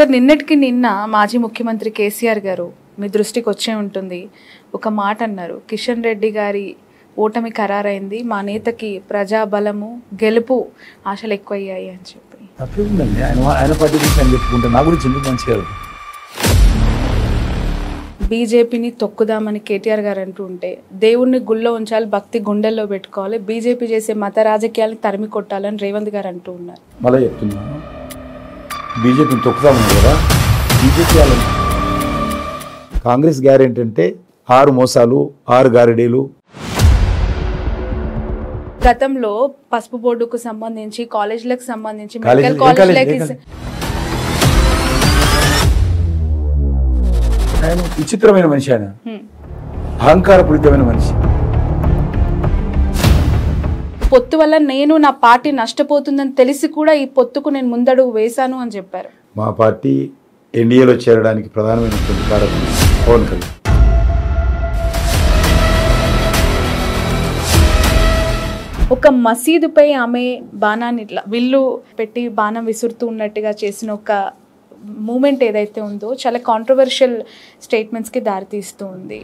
Sir నిన్నటికి నిన్న మాజీ ముఖ్యమంత్రి కేసీఆర్ గారు మీ దృష్టికి వచ్చే ఉంటుంది ఒక మాట అన్నారు, కిషన్ రెడ్డి గారి ఓటమి ఖరారైంది, మా నేతకి ప్రజాబలము గెలుపు ఆశలు ఎక్కువయ్యాయి అని చెప్పి. తప్పేముందండి, ఆయన పార్టీ గురించి ఆయన చెప్పుకుంటే నా గురించి ఎందుకు మంచిగా బీజేపీని తొక్కుదామని కేటీఆర్ గారు అంటూ ఉంటే దేవుణ్ణి గుళ్ళో ఉంచాలి, భక్తి గుండెల్లో పెట్టుకోవాలి, బీజేపీ చేసే మత రాజకీయాలను తరిమి కొట్టాలని రేవంత్ గారు అంటూ ఉన్నారు. మళ్ళీ చెప్తున్నాను, బీజేపీని తొక్కుదామని కదా. బీజేపీ వాళ్ళని కాంగ్రెస్ గ్యారెంటీ అంటే 6 మోసాలు 6 గారిడీలు. గతంలో పసుపు బోర్డుకు సంబంధించి కాలేజీలకు సంబంధించి మెడికల్ కాలేజీలకి ఆయన విచిత్రమైన మనిషి, ఆయన అహంకారపూరితమైన మనిషి. పొత్తు వల్ల నేను నా పార్టీ నష్టపోతుందని తెలిసి కూడా ఈ పొత్తుకు నేను ముందడుగు వేశాను అని చెప్పారు. మా పార్టీ ఎన్డీఏలో చేరడానికి ప్రధానమైనటువంటి కారణం పవన్ కళ్యాణ్. ఒక మసీదుపై ఆమె బాణాన్ని ఇట్లా విల్లు పెట్టి బాణం విసురుతూ ఉన్నట్టుగా చేసిన ఒక మూమెంట్ ఏదైతే ఉందో చాలా కాంట్రవర్షియల్ స్టేట్మెంట్స్కి దారితీస్తూ ఉంది.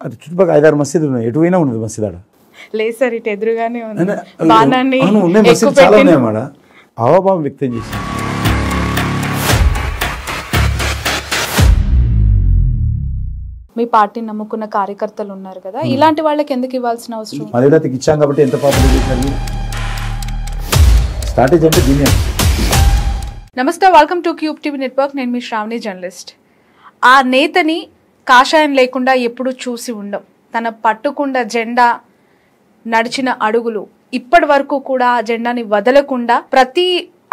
అది చుట్టుపక్కల 5-6 మసీదులు ఉన్నాయి, ఎటువైనా ఉన్నది మసీదు ఆడ. లేదు సార్, ఇటు ఎదురుగానే ఉంది. బాణాన్ని చాలా ఉన్నాయి అన్నమాట. అవభావం వ్యక్తం చేసి మీ పార్టీని నమ్ముకున్న కార్యకర్తలు ఉన్నారు కదా, ఇలాంటి వాళ్ళకి ఎందుకు ఇవ్వాల్సిన అవసరం? మహిళకి ఇచ్చాం కాబట్టి ఎంత పాపం చేశారు. స్ట్రాటజీ అంటే దీని. నమస్తే, welcome to cube TV network. నేను మీ శ్రావణి, జర్నలిస్ట్. ఆ నేతని కాషాయం లేకుండా ఎప్పుడు చూసి ఉండం. తన పట్టుకుండా జెండా నడిచిన అడుగులు ఇప్పటి వరకు కూడా ఆ జెండాని వదలకుండా ప్రతి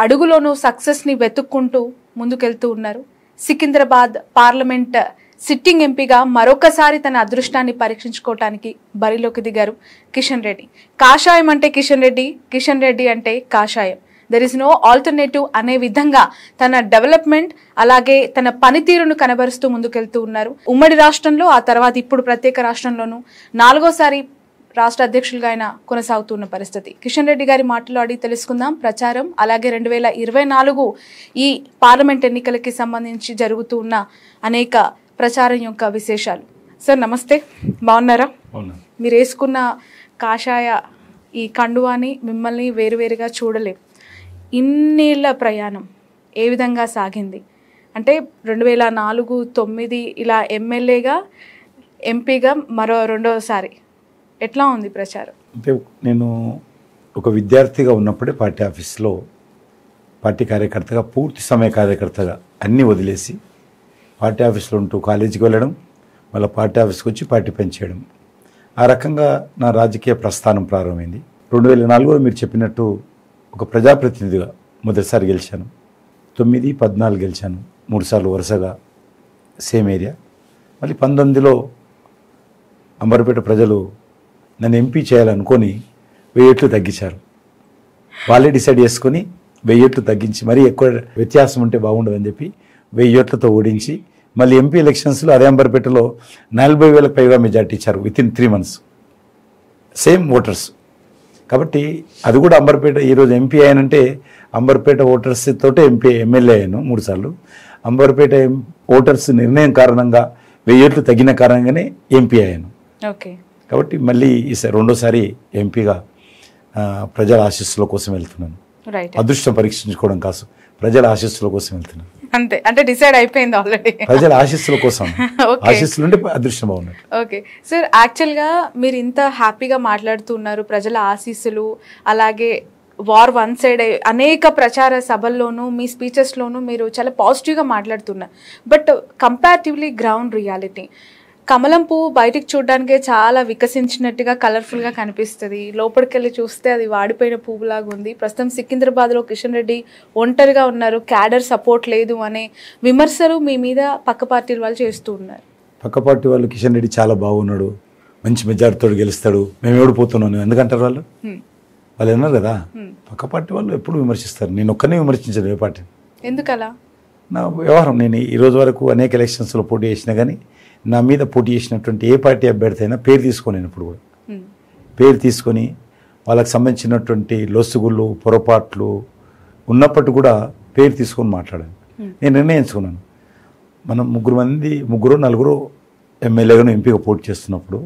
అడుగులోనూ సక్సెస్ని వెతుక్కుంటూ ముందుకెళ్తూ ఉన్నారు. సికింద్రాబాద్ పార్లమెంట్ సిట్టింగ్ ఎంపీగా మరొకసారి తన అదృష్టాన్ని పరీక్షించుకోవటానికి బరిలోకి దిగారు కిషన్ రెడ్డి. కాషాయం అంటే కిషన్ రెడ్డి, కిషన్ రెడ్డి అంటే కాషాయం, దెర్ ఇస్ నో ఆల్టర్నేటివ్ అనే విధంగా తన డెవలప్మెంట్ అలాగే తన పనితీరును కనబరుస్తూ ముందుకెళ్తూ ఉన్నారు. ఉమ్మడి రాష్ట్రంలో, ఆ తర్వాత ఇప్పుడు ప్రత్యేక రాష్ట్రంలోనూ 4వ రాష్ట్ర అధ్యక్షులుగా ఆయన కొనసాగుతున్న పరిస్థితి. కిషన్ రెడ్డి గారి మాటలో అడిగి తెలుసుకుందాం. ప్రచారం అలాగే 2024 ఈ పార్లమెంట్ ఎన్నికలకి సంబంధించి జరుగుతూ ఉన్న అనేక ప్రచారం యొక్క విశేషాలు. సార్ నమస్తే, బాగున్నారా? మీరు వేసుకున్న కాషాయ ఈ కండువాని మిమ్మల్ని వేరువేరుగా చూడలేం. ఇన్నేళ్ల ప్రయాణం ఏ విధంగా సాగింది అంటే 2004, 2009 ఇలా ఎమ్మెల్యేగా, ఎంపీగా మరో 2వసారి ఎట్లా ఉంది ప్రచారం? అంటే నేను ఒక విద్యార్థిగా ఉన్నప్పుడే పార్టీ ఆఫీస్లో పార్టీ కార్యకర్తగా, పూర్తి సమయ కార్యకర్తగా అన్నీ వదిలేసి పార్టీ ఆఫీస్లో ఉంటూ కాలేజీకి వెళ్ళడం, మళ్ళీ పార్టీ ఆఫీస్కి వచ్చి పార్టీ పనిచేయడం, ఆ రకంగా నా రాజకీయ ప్రస్థానం ప్రారంభమైంది. 2004లో మీరు చెప్పినట్టు ఒక ప్రజాప్రతినిధిగా మొదటిసారి గెలిచాను. 9, 14 గెలిచాను, 3 సార్లు వరుసగా సేమ్ ఏరియా. మళ్ళీ 19లో అంబర్పేట ప్రజలు నన్ను ఎంపీ చేయాలనుకొని 1000 ఓట్లు తగ్గించారు. వాళ్ళే డిసైడ్ చేసుకొని 1000 ఓట్లు తగ్గించి, మరీ ఎక్కువ వ్యత్యాసం ఉంటే బాగుండదని చెప్పి 1000 ఓట్లతో ఓడించి మళ్ళీ ఎంపీ ఎలక్షన్స్లో అదే అంబర్పేటలో 40,000 పైగా మెజార్టీ ఇచ్చారు వితిన్ 3 months, సేమ్ ఓటర్స్. కాబట్టి అది కూడా అంబర్పేట ఈరోజు ఎంపీ అయ్యానంటే అంబర్పేట ఓటర్స్ తోటే ఎమ్మెల్యే అయ్యాను 3 సార్లు. అంబర్పేట ఓటర్స్ నిర్ణయం కారణంగా 1000 ఓట్లు తగ్గిన కారణంగానే ఎంపీ అయ్యాను. ఓకే, కాబట్టి మళ్ళీ ఈసారి 2వసారి ఎంపీగా ప్రజల ఆశీస్సుల కోసం వెళ్తున్నాను. అదృష్టం పరీక్షించుకోవడం కాదు, ప్రజల ఆశీస్సుల కోసం వెళ్తున్నాను. అంతే, అంటే డిసైడ్ అయిపోయింది ఆల్రెడీ. ప్రజల ఆశీస్సుల కోసం, ఆశీస్సులు ఉంటే అదృష్టం బాగున్నట్టు. ఓకే సార్, యాక్చువల్గా మీరు ఇంత హ్యాపీగా మాట్లాడుతున్నారు, ప్రజల ఆశీస్సులు అలాగే వార్ వన్ సైడ్ అనేక ప్రచార సభల్లోనూ మీ స్పీచెస్లోనూ మీరు చాలా పాజిటివ్గా మాట్లాడుతున్నారు. బట్ కంపారిటివ్లీ గ్రౌండ్ రియాలిటీ, కమలం పువ్వు బయటికి చూడడానికే చాలా వికసించినట్టుగా కలర్ఫుల్గా కనిపిస్తుంది, లోపలికి వెళ్ళి చూస్తే అది వాడిపోయిన పువ్వులాగా ఉంది. ప్రస్తుతం సికింద్రాబాద్లో కిషన్ రెడ్డి ఒంటరిగా ఉన్నారు, క్యాడర్ సపోర్ట్ లేదు అనే విమర్శలు మీ మీద పక్క పార్టీల వాళ్ళు చేస్తూ ఉన్నారు. పక్క పార్టీ వాళ్ళు కిషన్ రెడ్డి చాలా బాగున్నాడు, మంచి మెజార్టీతో గెలుస్తాడు, మేము ఓడిపోతున్నాను ఎందుకంటారు వాళ్ళు? వాళ్ళు అన్నారు కదా. పక్క పార్టీ వాళ్ళు ఎప్పుడు విమర్శిస్తారు, నేను ఒక్కనే విమర్శించాను ఏ పార్టీ. ఎందుకలా? నా వ్యవహారం, నేను ఈరోజు వరకు అనేక ఎలక్షన్స్లో పోటీ చేసినా కానీ నా మీద పోటీ చేసినటువంటి ఏ పార్టీ అభ్యర్థి అయినా పేరు తీసుకొని, ఇప్పుడు కూడా పేరు తీసుకొని వాళ్ళకి సంబంధించినటువంటి లొసుగులు పొరపాట్లు ఉన్నప్పటికీ కూడా పేరు తీసుకొని మాట్లాడాను. నేను నిర్ణయించుకున్నాను, మనం ముగ్గురు నలుగురు ఎమ్మెల్యేగాను ఎంపీగా పోటీ చేస్తున్నప్పుడు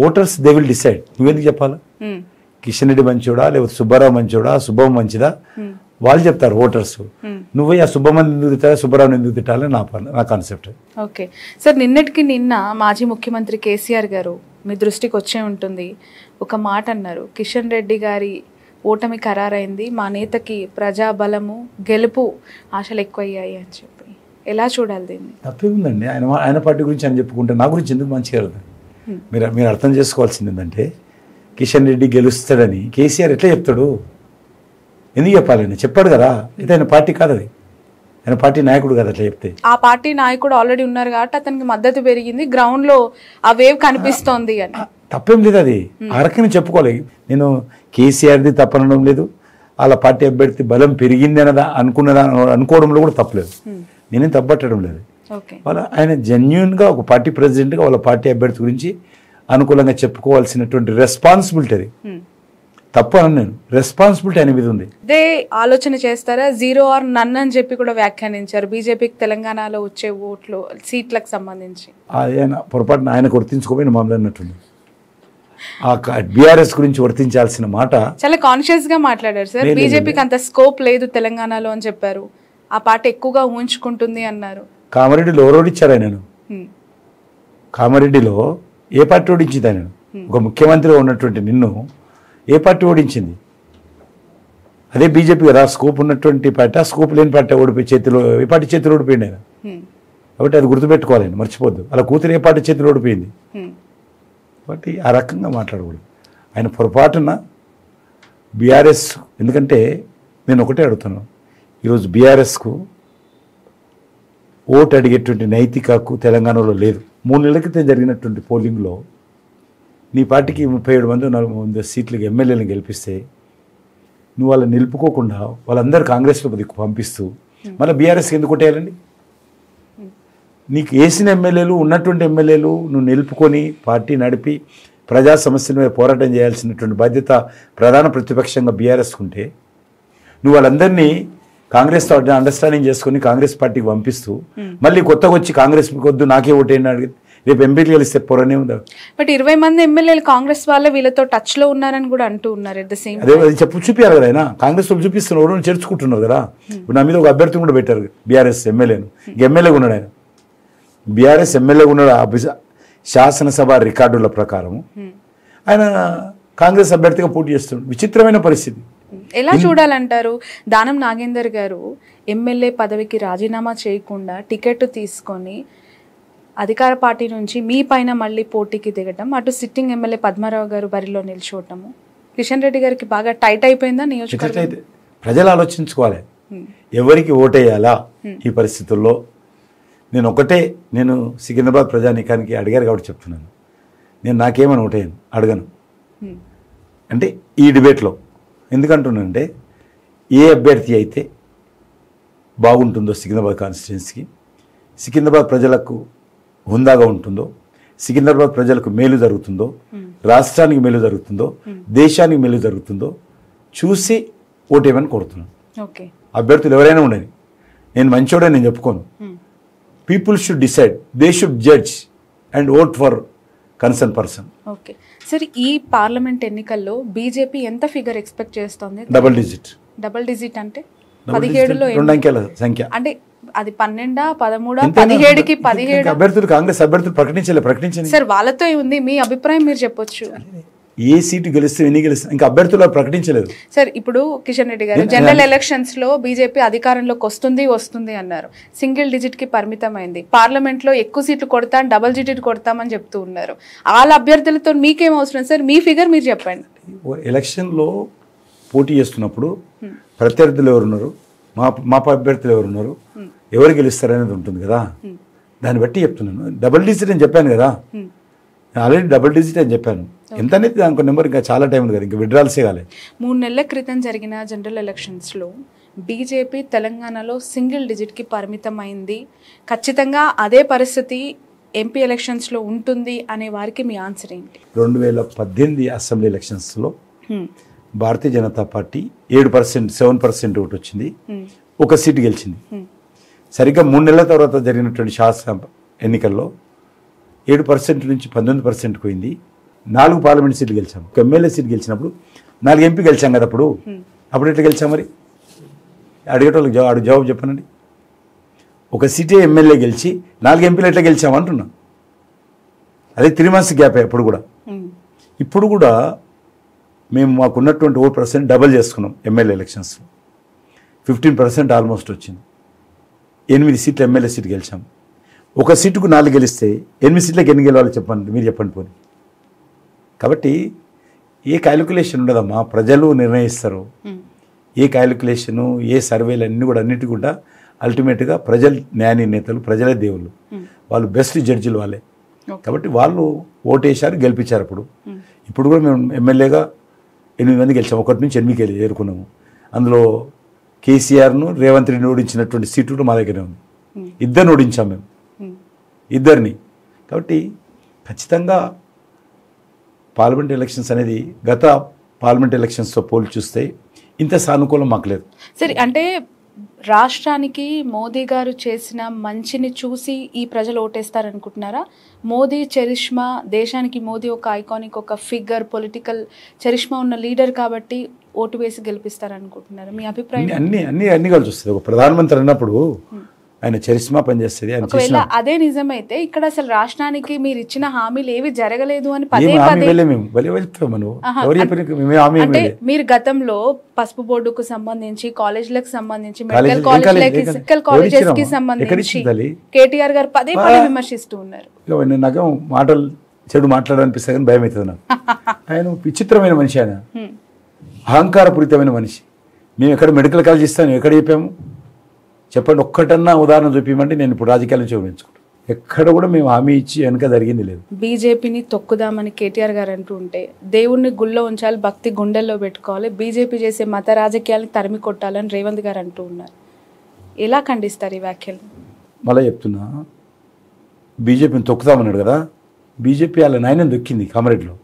ఓటర్స్ దే విల్ డిసైడ్. నువ్వెందుకు చెప్పాలా? కిషన్ రెడ్డి మంచోడా లేకపోతే సుబ్బారావు మంచోడా సుబ్బమ్మ మంచిదా వాళ్ళు చెప్తారు ఓటర్స్. నువ్వు ఆ సుబ్బమ్మని ఎందుకు తిట్టాలి సుబ్బారావుని ఎందుకు తిట్టాలి నా కాన్సెప్ట్. ఓకే సార్, నిన్న మాజీ ముఖ్యమంత్రి కేసీఆర్ గారు మీ దృష్టికి వచ్చే ఉంటుంది, ఒక మాట అన్నారు, కిషన్ రెడ్డి గారి ఓటమి ఖరారైంది, మా నేతకి ప్రజాబలము గెలుపు ఆశలు ఎక్కువయ్యాయి అని చెప్పి. ఎలా చూడాలి దీన్ని? తప్పేముందండి, ఆయన పార్టీ గురించి అని చెప్పుకుంటే నా గురించి ఎందుకు మంచిగా అవుతుంది? మీరు అర్థం చేసుకోవాల్సింది ఏంటంటే కిషన్ రెడ్డి గెలుస్తాడని కేసీఆర్ ఎట్లా చెప్తాడు? ఎందుకు చెప్పాలని చెప్పాడు కదా. అయితే ఆయన పార్టీ కాదు, అది ఆయన పార్టీ నాయకుడు కదా అట్లా చెప్తే. ఆ పార్టీ నాయకుడు ఆల్రెడీ ఉన్నారు కాబట్టి అతనికి మద్దతు పెరిగింది, గ్రౌండ్ లో ఆ వేవ్ కనిపిస్తోంది అని. తప్పేం లేదు, అది ఆ రకంగా చెప్పుకోవాలి. నేను కేసీఆర్ది తప్పనడం లేదు, వాళ్ళ పార్టీ అభ్యర్థి బలం పెరిగింది అనుకోవడంలో కూడా తప్పలేదు, నేనేం తప్పట్టడం లేదు. ఆయన జెన్యున్గా ఒక పార్టీ ప్రెసిడెంట్గా వాళ్ళ పార్టీ అభ్యర్థి గురించి అనుకూలంగా చెప్పుకోవాల్సినటువంటి రెస్పాన్సిబిలిటీ, అది తప్పు అని నేను రెస్పాన్సిబిలిటీ అనే మీద ఉంది. అదే ఆలోచన చేస్తారా? 0 or none అని చెప్పి కూడా వ్యాఖ్యానించారు బీజేపీకి తెలంగాణలో వచ్చే ఓట్లు సీట్లకు సంబంధించి. ఆయన పొరపాటున ఆయనకు వర్తించుకోపోయిన మామూలు అన్నట్టుంది. ఆ బీఆర్ఎస్ గురించి వర్తించాల్సిన మాట చాలా కాన్షియస్ గా మాట్లాడారు సార్. బీజేపీకి అంత స్కోప్ లేదు తెలంగాణలో అని చెప్పారు, ఆ పార్టీ ఎక్కువగా ఊహించుకుంటుంది అన్నారు. కామారెడ్డిలో ఓడిచ్చారు ఆయనను. కామారెడ్డిలో ఏ పార్టీ ఓడించింది ఆయన? ఒక ముఖ్యమంత్రిగా ఉన్నటువంటి నిన్ను ఏ పార్టీ ఓడించింది? అదే బీజేపీ కదా. స్కోప్ ఉన్నటువంటి పార్టీ, స్కోప్ లేని పార్టీ ఓడిపోయి చేతిలో ఏ పార్టీ చేతిలో ఓడిపోయింది ఆయన. కాబట్టి అది గుర్తుపెట్టుకోవాలి, ఆయన మర్చిపోద్దు. అలా కూతురు ఏ పార్టీ చేతిలో ఓడిపోయింది. కాబట్టి ఆ రకంగా మాట్లాడకూడదు. ఆయన పొరపాటున బీఆర్ఎస్, ఎందుకంటే నేను ఒకటే అడుగుతున్నాను, ఈరోజు బీఆర్ఎస్కు ఓటు అడిగేటువంటి నైతిక హక్కు తెలంగాణలో లేదు. 3 నెలల క్రితం జరిగినటువంటి పోలింగ్లో నీ పార్టీకి 37 మంది 40 సీట్లకి ఎమ్మెల్యేలను గెలిపిస్తే నువ్వు వాళ్ళని నిలుపుకోకుండా వాళ్ళందరూ కాంగ్రెస్లో పంపిస్తూ మళ్ళీ బీఆర్ఎస్కి ఎందుకు కొట్టేయాలండి? నీకు వేసిన ఎమ్మెల్యేలు ఉన్నటువంటి ఎమ్మెల్యేలు నువ్వు నిలుపుకొని పార్టీ నడిపి ప్రజా సమస్యల మీద పోరాటం చేయాల్సినటువంటి బాధ్యత ప్రధాన ప్రతిపక్షంగా బీఆర్ఎస్కు ఉంటే నువ్వు వాళ్ళందరినీ కాంగ్రెస్తో అండర్స్టాండింగ్ చేసుకుని కాంగ్రెస్ పార్టీకి పంపిస్తూ మళ్ళీ కొత్తగా వచ్చి కాంగ్రెస్ వద్దు నాకే ఓటేయండి అడిగి రేపు ఎంపీలు గెలిస్తే పొరనే ఉందా? బట్ 20 మంది ఎమ్మెల్యేలు కాంగ్రెస్ వాళ్ళే వీళ్ళతో టచ్ లో ఉన్నారని కూడా అంటూ ఉన్నారు. ఎట్ ద సేమ్ అదే అది చూపించారు కదా, ఆయన కాంగ్రెస్ వాళ్ళు చూపిస్తున్నారు, చేర్చుకుంటున్నారు కదా. ఇప్పుడు నా మీద ఒక అభ్యర్థిని కూడా పెట్టారు బీఆర్ఎస్ ఎమ్మెల్యేను, ఎమ్మెల్యేగా ఉన్నాడు ఆయన. బీఆర్ఎస్ ఎమ్మెల్యేగా ఉన్నాడు. శాసనసభ రికార్డుల ప్రకారం ఆయన కాంగ్రెస్ అభ్యర్థిగా పోటీ చేస్తున్నాడు. విచిత్రమైన పరిస్థితి. ఎలా చూడాలంటారు? దానం నాగేందర్ గారు ఎమ్మెల్యే పదవికి రాజీనామా చేయకుండా టికెట్ తీసుకొని అధికార పార్టీ నుంచి మీ పైన మళ్ళీ పోటీకి దిగటం, అటు సిట్టింగ్ ఎమ్మెల్యే పద్మారావు గారు బరిలో నిల్చోవటము, కిషన్ రెడ్డి గారికి బాగా టైట్ అయిపోయిందా నియోజకవర్గం? ప్రజలు ఆలోచించుకోవాలి ఎవరికి ఓటేయాలా ఈ పరిస్థితుల్లో. నేను సికింద్రాబాద్ ప్రజానీకానికి అడిగారు కాబట్టి చెప్తున్నాను, నేను నాకేమని ఓటేయను, అడగను. అంటే ఈ డిబేట్లో ఎందుకంటున్నానంటే ఏ అభ్యర్థి అయితే బాగుంటుందో సికింద్రాబాద్ కాన్స్టిట్యున్సీకి, సికింద్రాబాద్ ప్రజలకు హుందాగా ఉంటుందో, సికింద్రాబాద్ ప్రజలకు మేలు జరుగుతుందో, రాష్ట్రానికి మేలు జరుగుతుందో, దేశానికి మేలు జరుగుతుందో చూసి ఓటేమని కోరుతున్నాను. అభ్యర్థులు ఎవరైనా ఉండని, నేను మంచోడని నేను చెప్పుకోను. People should decide, they should judge and vote for concern person. Okay sir, ఈ పార్లమెంట్ ఎన్నికల్లో బీజేపీ ఎంత ఫిగర్ ఎక్స్పెక్ట్ చేస్తోంది? Double digit. డబుల్ డిజిట్ అంటే 17లో 2 అంకెల సంఖ్య. అంటే అది 12, 13, 17కి 17 అభ్యర్థులు కాంగ్రెస్ అభ్యర్థులు ప్రకటించండి సార్. వాళ్ళతో ఉంది, మీ అభిప్రాయం మీరు చెప్పొచ్చు. ఏ సీటు గెలిస్తే ఎన్ని గెలిస్తే ఇంకా అభ్యర్థులు ప్రకటించలేదు సార్. ఇప్పుడు కిషన్ రెడ్డి గారు జనరల్ ఎలక్షన్స్ లో బీజేపీ అధికారంలోకి వస్తుంది అన్నారు, సింగిల్ డిజిట్ కి పరిమితమైంది. పార్లమెంట్ లో ఎక్కువ సీట్లు కొడతాం, డబుల్ డిజిట్ కొడతామని చెప్తూ ఉన్నారు. వాళ్ళ అభ్యర్థులతో మీకేం అవసరం సార్? మీ ఫిగర్ మీరు చెప్పండి. ఎలక్షన్లో పోటీ చేస్తున్నప్పుడు ప్రత్యర్థులు ఎవరున్నారు, మా అభ్యర్థులు ఎవరున్నారు, ఎవరు గెలుస్తారు అనేది ఉంటుంది కదా. దాన్ని బట్టి చెప్తున్నాను. డబుల్ డిజిట్ అని చెప్పాను కదా, ఆల్రెడీ డబుల్ డిజిట్ అని చెప్పాను. ఎంత అనేది దానికి నెంబర్ ఇంకా చాలా టైం ఉంది కదా, ఇంకా విడ్రాల్సే కాలేదు. 3 నెలల క్రితం జరిగిన జనరల్ ఎలక్షన్స్లో బీజేపీ తెలంగాణలో సింగిల్ డిజిట్కి పరిమితమైంది. ఖచ్చితంగా అదే పరిస్థితి ఎంపీ ఎలక్షన్స్లో ఉంటుంది అనే వారికి మీ ఆన్సర్ ఏంటి? 2018 అసెంబ్లీ ఎలక్షన్స్లో భారతీయ జనతా పార్టీ 7%, 7% ఓటు వచ్చింది, ఒక సీటు గెలిచింది. సరిగ్గా 3 నెలల తర్వాత జరిగినటువంటి శాసన ఎన్నికల్లో 7% నుంచి 19% పోయింది. 4 పార్లమెంట్ సీట్లు గెలిచాము. ఒక ఎమ్మెల్యే సీట్ గెలిచినప్పుడు 4 ఎంపీ గెలిచాం కదా. అప్పుడు ఎట్లా గెలిచాం మరి? అడిగేటోళ్ళకి జవాబు చెప్పనండి. ఒక సీటే ఎమ్మెల్యే గెలిచి 4 ఎంపీలు ఎట్లా గెలిచాము అంటున్నా. అదే 3 months గ్యాప్. ఇప్పుడు కూడా మేము మాకున్నటువంటి ఓట్ % డబల్ చేసుకున్నాం. ఎమ్మెల్యే ఎలక్షన్స్ 15% ఆల్మోస్ట్ వచ్చింది. 8 సీట్లు ఎమ్మెల్యే సీట్ గెలిచాం. ఒక సీటుకు 4 గెలిస్తే 8 సీట్లకు ఎన్ని గెలవాలో చెప్పండి, మీరు చెప్పండి పోనీ. కాబట్టి ఏ క్యాలిక్యులేషన్ ఉండదమ్మా, ప్రజలు నిర్ణయిస్తారు. ఏ క్యాలిక్యులేషను, ఏ సర్వేలు అన్నీ కూడా అన్నిటి కూడా అల్టిమేట్గా ప్రజలు న్యాయ నిర్ణేతలు, ప్రజలే దేవుళ్ళు, వాళ్ళు బెస్ట్ జడ్జిలు వాళ్ళే. కాబట్టి వాళ్ళు ఓటేశారు, గెలిపించారు. ఇప్పుడు కూడా మేము ఎమ్మెల్యేగా 8 మంది గెలిచాము. 1 నుంచి 8కి చేరుకున్నాము. అందులో కేసీఆర్ను రేవంత్ రెడ్డిని ఓడించినటువంటి సీట్లు మా దగ్గరే ఉంది. 2 ఓడించాం మేము, 2. కాబట్టి ఖచ్చితంగా పార్లమెంట్ ఎలక్షన్స్ అనేది గత పార్లమెంట్ ఎలక్షన్స్తో పోల్చి చూస్తే ఇంత సానుకూలం మాకు లేదు. సరే, అంటే రాష్ట్రానికి మోదీ గారు చేసిన మంచిని చూసి ఈ ప్రజలు ఓటేస్తారనుకుంటున్నారా? మోదీ చరిష్మా, దేశానికి మోదీ ఒక ఐకానిక్, ఒక ఫిగర్, పొలిటికల్ చరిష్మా ఉన్న లీడర్ కాబట్టి ఓటు వేసి గెలిపిస్తారనుకుంటున్నారా? మీ అభిప్రాయం? అన్ని కలిసి వస్తుంది. ఒక ప్రధానమంత్రి అన్నప్పుడు ఆయన చరిష్మా పనిచేస్తుంది. ఒకవేళ అదే నిజమైతే ఇక్కడ అసలు రాష్ట్రానికి మీరు ఇచ్చిన హామీలు ఏవి జరగలేదు అని అంటే మీరు గతంలో పసుపు బోర్డుకు సంబంధించి, కాలేజీలకు సంబంధించి, మెడికల్ కాలేజెస్ కి సంబంధించి కేటీఆర్ గారు పదే విమర్శిస్తూ ఉన్నారు. నాకు మాటలు చెడు మాట్లాడాలనిపిస్తే కానీ భయం అవుతుంది నాకు. ఆయన విచిత్రమైన మనిషి, ఆయన అహంకారపూరితమైన మనిషి. మేము ఎక్కడ మెడికల్ కాలేజ్ ఇస్తాను, ఎక్కడ చెప్పాము చెప్పండి? ఒక్కటన్నా ఉదాహరణ చూపించమంటే నేను ఇప్పుడు రాజకీయాల నుంచి చూపించుకుంటాను. ఎక్కడ కూడా మేము హామీ ఇచ్చి వెనక జరిగింది లేదు. బీజేపీని తొక్కుదామని కేటీఆర్ గారు అంటూ ఉంటే, దేవుణ్ణి గుళ్ళో ఉంచాలి, భక్తి గుండెల్లో పెట్టుకోవాలి, బీజేపీ చేసే మత రాజకీయాలను తరిమి కొట్టాలని రేవంత్ గారు అంటూ ఉన్నారు. ఎలా ఖండిస్తారు ఈ వ్యాఖ్యలు? మళ్ళీ చెప్తున్నా, బీజేపీని తొక్కుదామన్నాడు కదా. బీజేపీ వాళ్ళ నాయనని దొక్కింది కామారెడ్డిలో.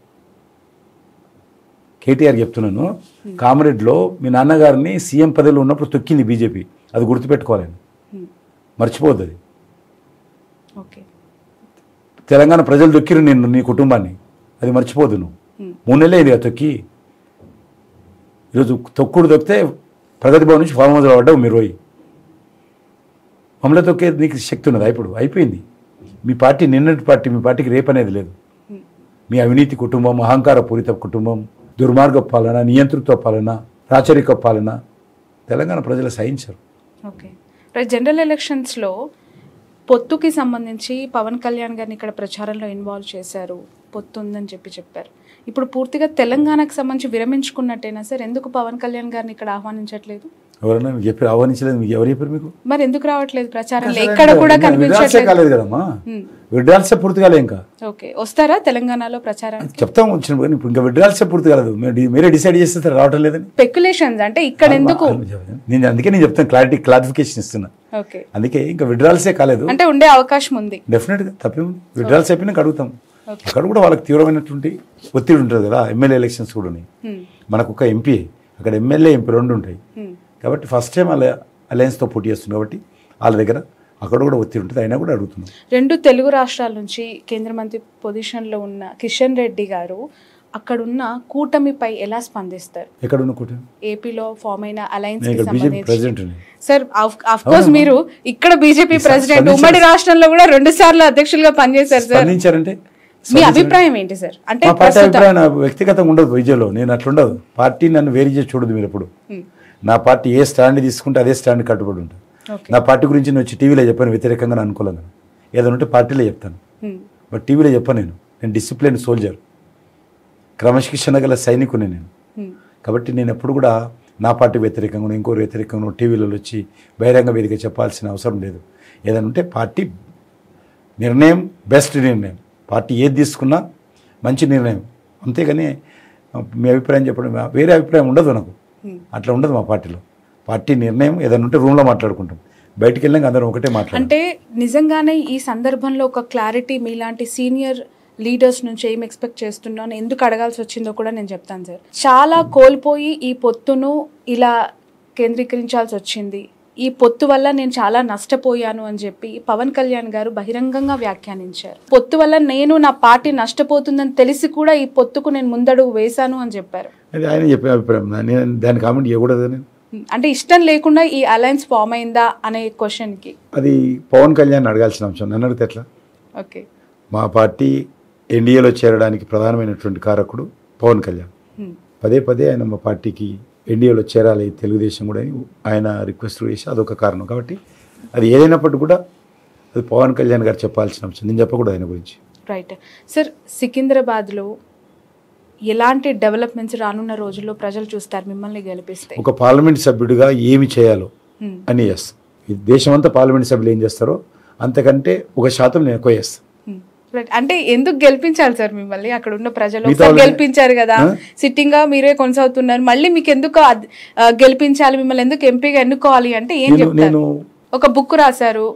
కేటీఆర్ చెప్తున్నాను, కామారెడ్డిలో మీ నాన్నగారిని సీఎం పదవిలో ఉన్నప్పుడు తొక్కింది బీజేపీ. అది గుర్తుపెట్టుకోవాలని, మర్చిపోవద్దు అది. తెలంగాణ ప్రజలు దొక్కిరు నిన్ను, నీ కుటుంబాన్ని, అది మర్చిపోదు నువ్వు. 3 నెలలు అయింది కదా తొక్కి. ఈరోజు తొక్కుడు దొక్కితే ప్రగతి భవన్ నుంచి ఫామ్ హౌస్లో పడ్డావు మీరు పోయి. మమ్మల్ని తొక్కే నీకు శక్తి ఉన్నదా? ఇప్పుడు అయిపోయింది. మీ పార్టీ నిన్నటి పార్టీ, మీ పార్టీకి రేపు అనేది లేదు. మీ అవినీతి కుటుంబం, అహంకార పూరిత కుటుంబం, దుర్మార్గ పాలన, నియంతృత్వ పాలన, రాచరిక పాలన తెలంగాణ ప్రజలు సహించరు. ఓకే, జనరల్ ఎలక్షన్స్లో పొత్తుకి సంబంధించి పవన్ కళ్యాణ్ గారిని ఇక్కడ ప్రచారంలో ఇన్వాల్వ్ చేశారు, పొత్తు ఉందని చెప్పారు. ఇప్పుడు పూర్తిగా తెలంగాణకు సంబంధించి విరమించుకున్నట్టేనా సార్? ఎందుకు పవన్ కళ్యాణ్ గారిని ఇక్కడ ఆహ్వానించట్లేదు? ఎవరైనా చెప్పి ఆహ్వానించలేదు? మీకు ఎవరు చెప్పారు? మీకు మరి ఎందుకు రావట్లేదు ప్రచారంలో? ఎక్కడ కూడా కనిపించట్లేదు కదమ్మా. విడ్రాల్సే పూర్తి కాలే ఇంకా. ఓకే, వస్తారా తెలంగాణలో ప్రచారానికి? చెప్తాము వచ్చినప్పుడు, కానీ ఇంకా విడ్రాల్సే పూర్తి కాలేదు. మీరే డిసైడ్ చేస్తే రావటం లేదని స్పెక్యులేషన్స్ అంటే ఇక్కడ ఎందుకు? అందుకే నేను చెప్తాను, క్లారిఫికేషన్ ఇస్తున్నా. ఓకే, అందుకే ఇంకా విడ్రాల్సే కాలేదు. అంటే ఉండే అవకాశం ఉంది డెఫినెట్ గా. తప్పేముంది, విడ్రాల్స్ అయిపోయినా అడుగుతాం. అక్కడ కూడా వాళ్ళకి తీవ్రమైనటువంటి ఒత్తిడి ఉంటుంది కదా. ఎమ్మెల్యే ఎలక్షన్స్ కూడా ఉన్నాయి. మనకు ఒక ఎంపీ, అక్కడ ఎమ్మెల్యే ఎంపీ 2 ఉంటాయి. కాబట్టి ఫస్ట్ టైం వాళ్ళ అలయన్స్తో పోటీ చేస్తుంది కాబట్టి వాళ్ళ దగ్గర అక్కడ కూడా ఒత్తిడి ఉంటుంది. అయినా కూడా అడుగుతున్నాం. 2 తెలుగు రాష్ట్రాల నుంచి కేంద్ర మంత్రి పొజిషన్లో ఉన్న కిషన్ రెడ్డి గారు అక్కడున్న కూటమిపై ఎలా స్పందిస్తారు? ఎక్కడున్న కూటమి? ఏపీలో ఫామ్ అయిన అలయన్స్ కి సంబంధించి. సార్, ఆఫ్ కోర్స్ మీరు ఇక్కడ బీజేపీ ప్రెసిడెంట్, ఉమ్మడి రాష్ట్రంలో కూడా 2 సార్లు అధ్యక్షులుగా పనిచేశారు సార్. స్పందించారంటే మీ అభిప్రాయం ఏంటి సార్? అంటే మా పార్టీ అభిప్రాయం వ్యక్తిగతంగా ఉండదు విజయలో. నేను అట్లుండదు. పార్టీ నన్ను వేరు చేసి చూడదు మీరు ఎప్పుడు. నా పార్టీ ఏ స్టాండ్ తీసుకుంటే అదే స్టాండ్ కట్టుబడి ఉంటుంది. నా పార్టీ గురించి నేను వచ్చి టీవీలో చెప్పాను వ్యతిరేకంగా అనుకోలేదు. ఏదైనా ఉంటే పార్టీలో చెప్తాను, బట్ టీవీలో చెప్పాను. నేను డిసిప్లిన్ సోల్జర్, క్రమశిక్షణ గల సైనికుని నేను. కాబట్టి నేను ఎప్పుడు కూడా నా పార్టీ వ్యతిరేకంగా, ఇంకోరు వ్యతిరేకంగా టీవీలలో వచ్చి బహిరంగ వేదిక చెప్పాల్సిన అవసరం లేదు. ఏదైనా ఉంటే పార్టీ నిర్ణయం బెస్ట్ నిర్ణయం. పార్టీ ఏది తీసుకున్నా మంచి నిర్ణయం, అంతేగాని మీ అభిప్రాయం చెప్పడం వేరే అభిప్రాయం ఉండదు నాకు. అట్లా ఉండదు మా పార్టీలో. పార్టీ నిర్ణయం ఏదైనా ఉంటే రూమ్లో మాట్లాడుకుంటాం, బయటికి వెళ్ళాక అందరం ఒకటే మాట్లాడాలి. అంటే నిజంగానే ఈ సందర్భంలో ఒక క్లారిటీ మీలాంటి సీనియర్ లీడర్స్ నుంచి ఏం ఎక్స్పెక్ట్ చేస్తున్నాను, ఎందుకు అడగాల్సి వచ్చిందో కూడా నేను చెప్తాను సార్. చాలా కోల్పోయి ఈ పొత్తును ఇలా కేంద్రీకరించాల్సి వచ్చింది, ఈ పొత్తు వల్ల నేను చాలా నష్టపోయాను అని చెప్పి పవన్ కళ్యాణ్ గారు బహిరంగంగా వ్యాఖ్యానించారు. పొత్తు వల్ల నేను నా పార్టీ నష్టపోతుందని తెలిసి కూడా ఈ పొత్తుకు నేను ముందడుగు వేశాను అని చెప్పారు. అది ఆయన చెప్పే అభిప్రాయం, నేను దాని కామెంట్ చేయకూడదు. అంటే ఇష్టం లేకుండా ఈ అలయన్స్ ఫామ్ అయిందా అనే క్వశ్చన్కి అది పవన్ కళ్యాణ్ అడగాల్సిన అంశం, నన్ను అడిగితే ఎట్లా? ఓకే, మా పార్టీ ఎన్డీఏలో చేరడానికి ప్రధానమైనటువంటి కారకుడు పవన్ కళ్యాణ్. పదే పదే ఆయన మా పార్టీకి ఎన్డీఏలో చేరాలి తెలుగుదేశం కూడా అని ఆయన రిక్వెస్ట్ చేసి అదొక కారణం. కాబట్టి అది ఏదైనప్పటికీ కూడా అది పవన్ కళ్యాణ్ గారు చెప్పాల్సిన అంశం, నేను చెప్పకూడదు ఆయన గురించి. రైట్ సార్, సికింద్రాబాద్లో ఎలాంటి డెవలప్మెంట్స్ రానున్న రోజుల్లో ప్రజలు చూస్తారు మిమ్మల్ని గెలిపిస్తే? ఒక పార్లమెంట్ సభ్యుడిగా ఏమి చేయాలో అని చేస్తాం. ఈ దేశమంతా పార్లమెంట్ సభ్యులు ఏం చేస్తారో అంతకంటే 1% నేను ఎక్కువ చేస్తాను. అంటే ఎందుకు గెలిపించాలి సార్ మిమ్మల్ని? అక్కడ ఉన్న ప్రజలు గెలిపించారు కదా, సిట్టింగ్ గా మీరే కొనసాగుతున్నారు, మళ్ళీ మీకు ఎందుకు గెలిపించాలి, మిమ్మల్ని ఎందుకు ఎంపీగా ఎన్నుకోవాలి అంటే ఏం చెప్తారు? ఒక బుక్ రాశారు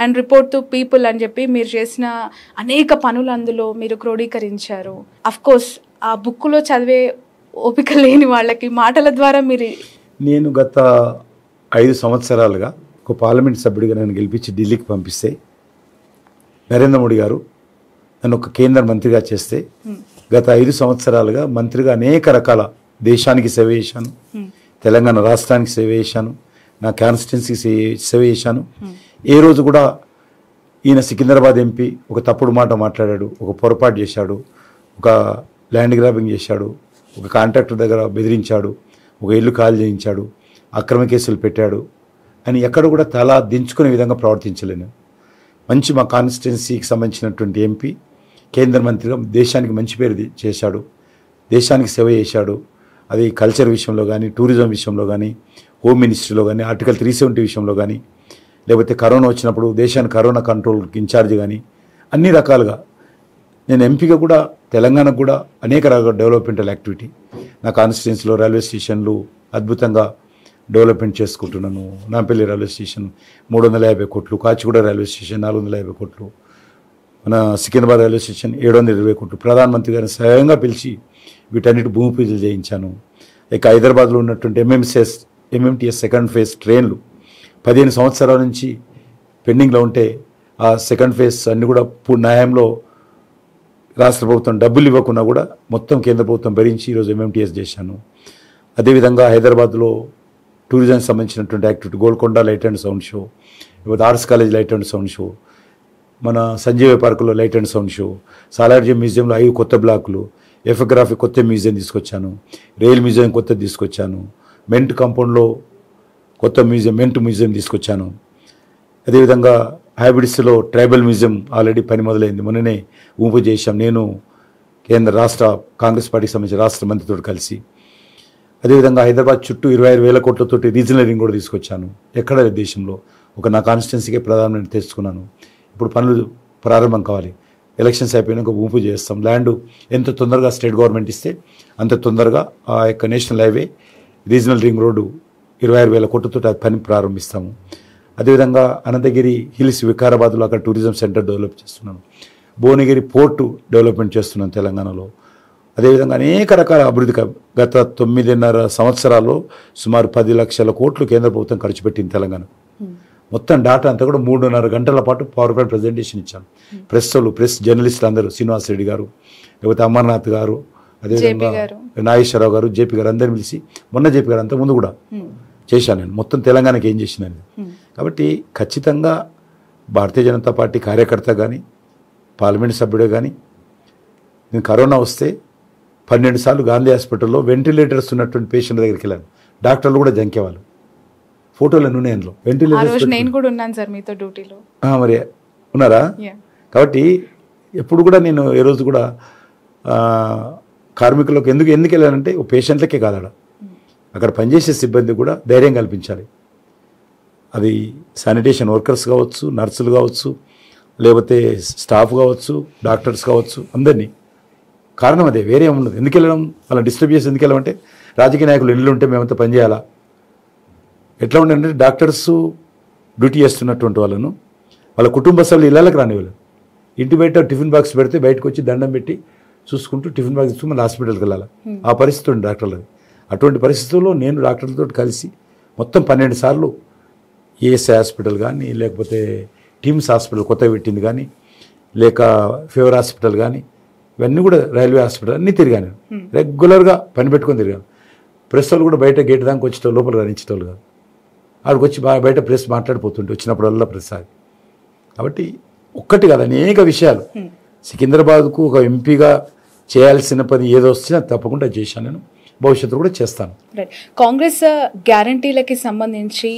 అండ్ రిపోర్ట్ టు పీపుల్ అని చెప్పి, మీరు చేసిన అనేక పనులు అందులో మీరు క్రోడీకరించారు. అఫ్ కోర్స్ ఆ బుక్లో చదివే ఓపిక లేని వాళ్ళకి మాటల ద్వారా మీరు... నేను గత 5 సంవత్సరాలుగా ఒక పార్లమెంట్ సభ్యుడిగా నన్ను గెలిపించి ఢిల్లీకి పంపిస్తే, నరేంద్ర మోడీ గారు నన్ను ఒక కేంద్ర మంత్రిగా చేస్తే, గత 5 సంవత్సరాలుగా మంత్రిగా అనేక రకాల దేశానికి సేవ చేశాను, తెలంగాణ రాష్ట్రానికి సేవ చేశాను, నా కాన్స్టిట్యున్సీకి సేవ చేశాను. ఏ రోజు కూడా ఈయన సికింద్రాబాద్ ఎంపీ ఒక తప్పుడు మాట మాట్లాడాడు, ఒక పొరపాటు చేశాడు, ఒక ల్యాండ్ గ్రాబింగ్ చేశాడు, ఒక కాంట్రాక్టర్ దగ్గర బెదిరించాడు, ఒక ఇల్లు ఖాళీ చేయించాడు, అక్రమ కేసులు పెట్టాడు అని ఎక్కడ కూడా తల దించుకునే విధంగా ప్రవర్తించలేను. మంచి మా కాన్స్టిట్యున్సీకి సంబంధించినటువంటి ఎంపీ కేంద్ర మంత్రిగా దేశానికి మంచి పేరు చేశాడు, దేశానికి సేవ చేశాడు. అది కల్చర్ విషయంలో కానీ, టూరిజం విషయంలో కానీ, హోమ్ మినిస్ట్రీలో కానీ, ఆర్టికల్ 370 విషయంలో కానీ, లేకపోతే కరోనా వచ్చినప్పుడు దేశానికి కరోనా కంట్రోల్ ఇన్ఛార్జ్ కానీ, అన్ని రకాలుగా నేను ఎంపీగా కూడా తెలంగాణకు కూడా అనేక రకాల డెవలప్మెంటల్ యాక్టివిటీ, నా కాన్స్టిట్యున్సీలో రైల్వే స్టేషన్లు అద్భుతంగా డెవలప్మెంట్ చేసుకుంటున్నాను. నాంపల్లి రైల్వే స్టేషన్ 350 కోట్లు, కాచిగూడ రైల్వే స్టేషన్ 450 కోట్లు, మన సికింద్రాబాద్ రైల్వే స్టేషన్ 720 కోట్లు. ప్రధానమంత్రి గారిని స్వయంగా పిలిచి వీటన్నిటి భూమి పూజలు చేయించాను. ఇక హైదరాబాద్లో ఉన్నటువంటి ఎంఎంటీఎస్ సెకండ్ ఫేజ్ ట్రైన్లు 15 సంవత్సరాల నుంచి పెండింగ్లో ఉంటే ఆ సెకండ్ ఫేజ్ అన్ని కూడా న్యాయంలో రాష్ట్ర ప్రభుత్వం డబ్బులు ఇవ్వకుండా కూడా మొత్తం కేంద్ర ప్రభుత్వం భరించి ఈరోజు ఎంఎంటీఎస్ చేశాను. అదేవిధంగా హైదరాబాద్లో టూరిజంకి సంబంధించినటువంటి activity, Golconda light and sound show, లేకపోతే arts college light and sound show, మన సంజీవ పార్కులో light and sound show, Salar Jung మ్యూజియంలో 5 కొత్త బ్లాకులు, ఎఫోగ్రఫీ కొత్త మ్యూజియం తీసుకొచ్చాను, రైల్ మ్యూజియం కొత్తది తీసుకొచ్చాను, మెంట్ కాంపౌండ్లో కొత్త మ్యూజియం మెంట్ మ్యూజియం తీసుకొచ్చాను. అదేవిధంగా హైబ్రిడ్స్లో ట్రైబల్ మ్యూజియం ఆల్రెడీ పని మొదలైంది, మొన్ననే ఊపు చేశాం నేను కేంద్ర రాష్ట్ర కాంగ్రెస్ పార్టీకి సంబంధించిన రాష్ట్ర మంత్రితో కలిసి. అదేవిధంగా హైదరాబాద్ చుట్టూ 25,000 కోట్లతోటి రీజనల్ రింగ్ కూడా తీసుకొచ్చాను. ఎక్కడ దేశంలో ఒక నా కాన్స్టిట్యున్సీకే ప్రధానమైన తెచ్చుకున్నాను. ఇప్పుడు పనులు ప్రారంభం కావాలి, ఎలక్షన్స్ అయిపోయినాక ఊపు చేస్తాం. ల్యాండ్ ఎంత తొందరగా స్టేట్ గవర్నమెంట్ ఇస్తే అంత తొందరగా ఆ యొక్క national highway regional ring road 26,000 కోట్లతో పని ప్రారంభిస్తాము. అదేవిధంగా అనంతగిరి హిల్స్ వికారాబాద్లో అక్కడ టూరిజం సెంటర్ డెవలప్ చేస్తున్నాను. భువనగిరి పోర్టు డెవలప్మెంట్ చేస్తున్నాను తెలంగాణలో. అదేవిధంగా అనేక రకాల అభివృద్ధి గత 9.5 సంవత్సరాల్లో సుమారు 10 లక్షల కోట్లు కేంద్ర ప్రభుత్వం ఖర్చు పెట్టింది తెలంగాణ. మొత్తం డాటా అంతా కూడా 3.5 గంటల పాటు పవర్ పాయింట్ ప్రజెంటేషన్ ఇచ్చాను. ప్రెస్ జర్నలిస్టులు అందరూ, శ్రీనివాస్ రెడ్డి గారు, లేకపోతే అమర్నాథ్ గారు, అదేవిధంగా నాగేశ్వరరావు గారు, జేపీ గారు అందరిని పిలిచి, మొన్న జేపీ గారు అంతా ముందు కూడా చేశాను నేను, మొత్తం తెలంగాణకి ఏం చేసినాను. కాబట్టి ఖచ్చితంగా భారతీయ జనతా పార్టీ కార్యకర్త కానీ, పార్లమెంట్ సభ్యుడే కానీ, నేను కరోనా వస్తే 12 సార్లు గాంధీ హాస్పిటల్లో వెంటిలేటర్స్ ఉన్నటువంటి పేషెంట్ దగ్గరికి వెళ్ళాను. డాక్టర్లు కూడా జంకేవాళ్ళు, ఫోటోలు ఉన్నాయంలో వెంటిలేటర్స్. నేను కూడా ఉన్నాను సార్ మీతో డ్యూటీలో. మరి ఉన్నారా? కాబట్టి ఎప్పుడు కూడా నేను ఏ రోజు కూడా కార్మికులకు ఎందుకు వెళ్ళానంటే ఓ పేషెంట్లకే కాదు, అక్కడ పనిచేసే సిబ్బంది కూడా ధైర్యం కల్పించాలి. అది శానిటేషన్ వర్కర్స్ కావచ్చు, నర్సులు కావచ్చు, లేకపోతే స్టాఫ్ కావచ్చు, డాక్టర్స్ కావచ్చు, అందరినీ. కారణం అదే, వేరే ఉండదు. ఎందుకు వెళ్ళడం, అలా డిస్టర్బ్ చేసి ఎందుకు వెళ్ళమంటే, రాజకీయ నాయకులు ఇల్లు ఉంటే మేమంతా పనిచేయాలా? ఎట్లా ఉండంటే డాక్టర్స్ డ్యూటీ చేస్తున్నటువంటి వాళ్ళను వాళ్ళ కుటుంబ సభ్యులు ఇళ్ళకి రానివ్వలేదు. ఇంటి బయట టిఫిన్ బాక్స్ పెడితే బయటకు వచ్చి దండం పెట్టి చూసుకుంటూ టిఫిన్ బాక్స్ తీసుకుని మళ్ళీ హాస్పిటల్కి వెళ్ళాలి. ఆ పరిస్థితి ఉంది డాక్టర్లది. అటువంటి పరిస్థితుల్లో నేను డాక్టర్లతో కలిసి మొత్తం 12 సార్లు ఈఎస్ఐ హాస్పిటల్ కానీ, లేకపోతే టీమ్స్ హాస్పిటల్ కొత్తగా పెట్టింది కానీ, లేక ఫీవర్ హాస్పిటల్ కానీ, ఇవన్నీ కూడా రైల్వే హాస్పిటల్ అన్నీ తిరిగాను. రెగ్యులర్గా పని పెట్టుకొని తిరిగాను. ప్రెస్ వాళ్ళు కూడా బయట గేట్ దాకా వచ్చేటోళ్ళు, లోపల రాణించేటోళ్ళు కాదు. ఆడికి వచ్చి బయట ప్రెస్ మాట్లాడిపోతుంటే వచ్చినప్పుడల్లా ప్రెస్ అది. కాబట్టి ఒక్కటి కాదు, అనేక విషయాలు. సికింద్రాబాద్కు ఒక ఎంపీగా చేయాల్సిన పని ఏదో వచ్చినా తప్పకుండా చేశాను. నేను భవిష్యత్తులో కూడా చేస్తాను. కాంగ్రెస్ గ్యారంటీలకి సంబంధించి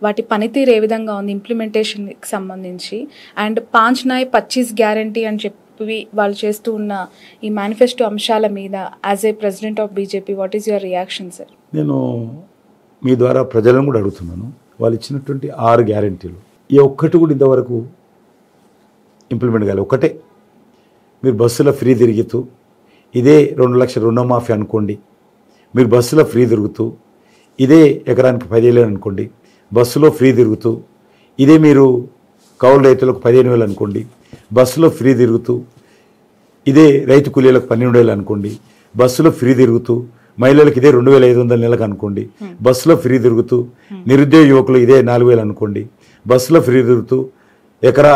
వాటి పనితీరు ఏ విధంగా ఉంది, ఇంప్లిమెంటేషన్కి సంబంధించి, అండ్ 5 న్యాయ్ 25 గ్యారంటీ అని చెప్పి వాళ్ళు చేస్తూ ఉన్న ఈ మేనిఫెస్టో అంశాల మీద as a president of BJP what is your reaction sir? నేను మీ ద్వారా ప్రజలను కూడా అడుగుతున్నాను, వాళ్ళు ఇచ్చినటువంటి 6 గ్యారంటీలు ఏ ఒక్కటి కూడా ఇంతవరకు ఇంప్లిమెంట్ కాలేదు. ఒకటే, మీరు బస్సులో ఫ్రీ తిరుగుతూ ఇదే 2 లక్షల రుణమాఫీ అనుకోండి, మీరు బస్సులో ఫ్రీ తిరుగుతూ ఇదే ఎకరానికి 10,000 అనుకోండి, బస్సులో ఫ్రీ తిరుగుతూ ఇదే మీరు కౌలు రైతులకు 15,000 అనుకోండి, బస్సులో ఫ్రీ తిరుగుతూ ఇదే రైతు కూలీలకు 12,000 అనుకోండి, బస్సులో ఫ్రీ తిరుగుతూ మహిళలకు ఇదే 2,500 నెలకు అనుకోండి, బస్సులో ఫ్రీ తిరుగుతూ నిరుద్యోగ యువకులు ఇదే 4,000 అనుకోండి, బస్సులో ఫ్రీ తిరుగుతూ ఎకరా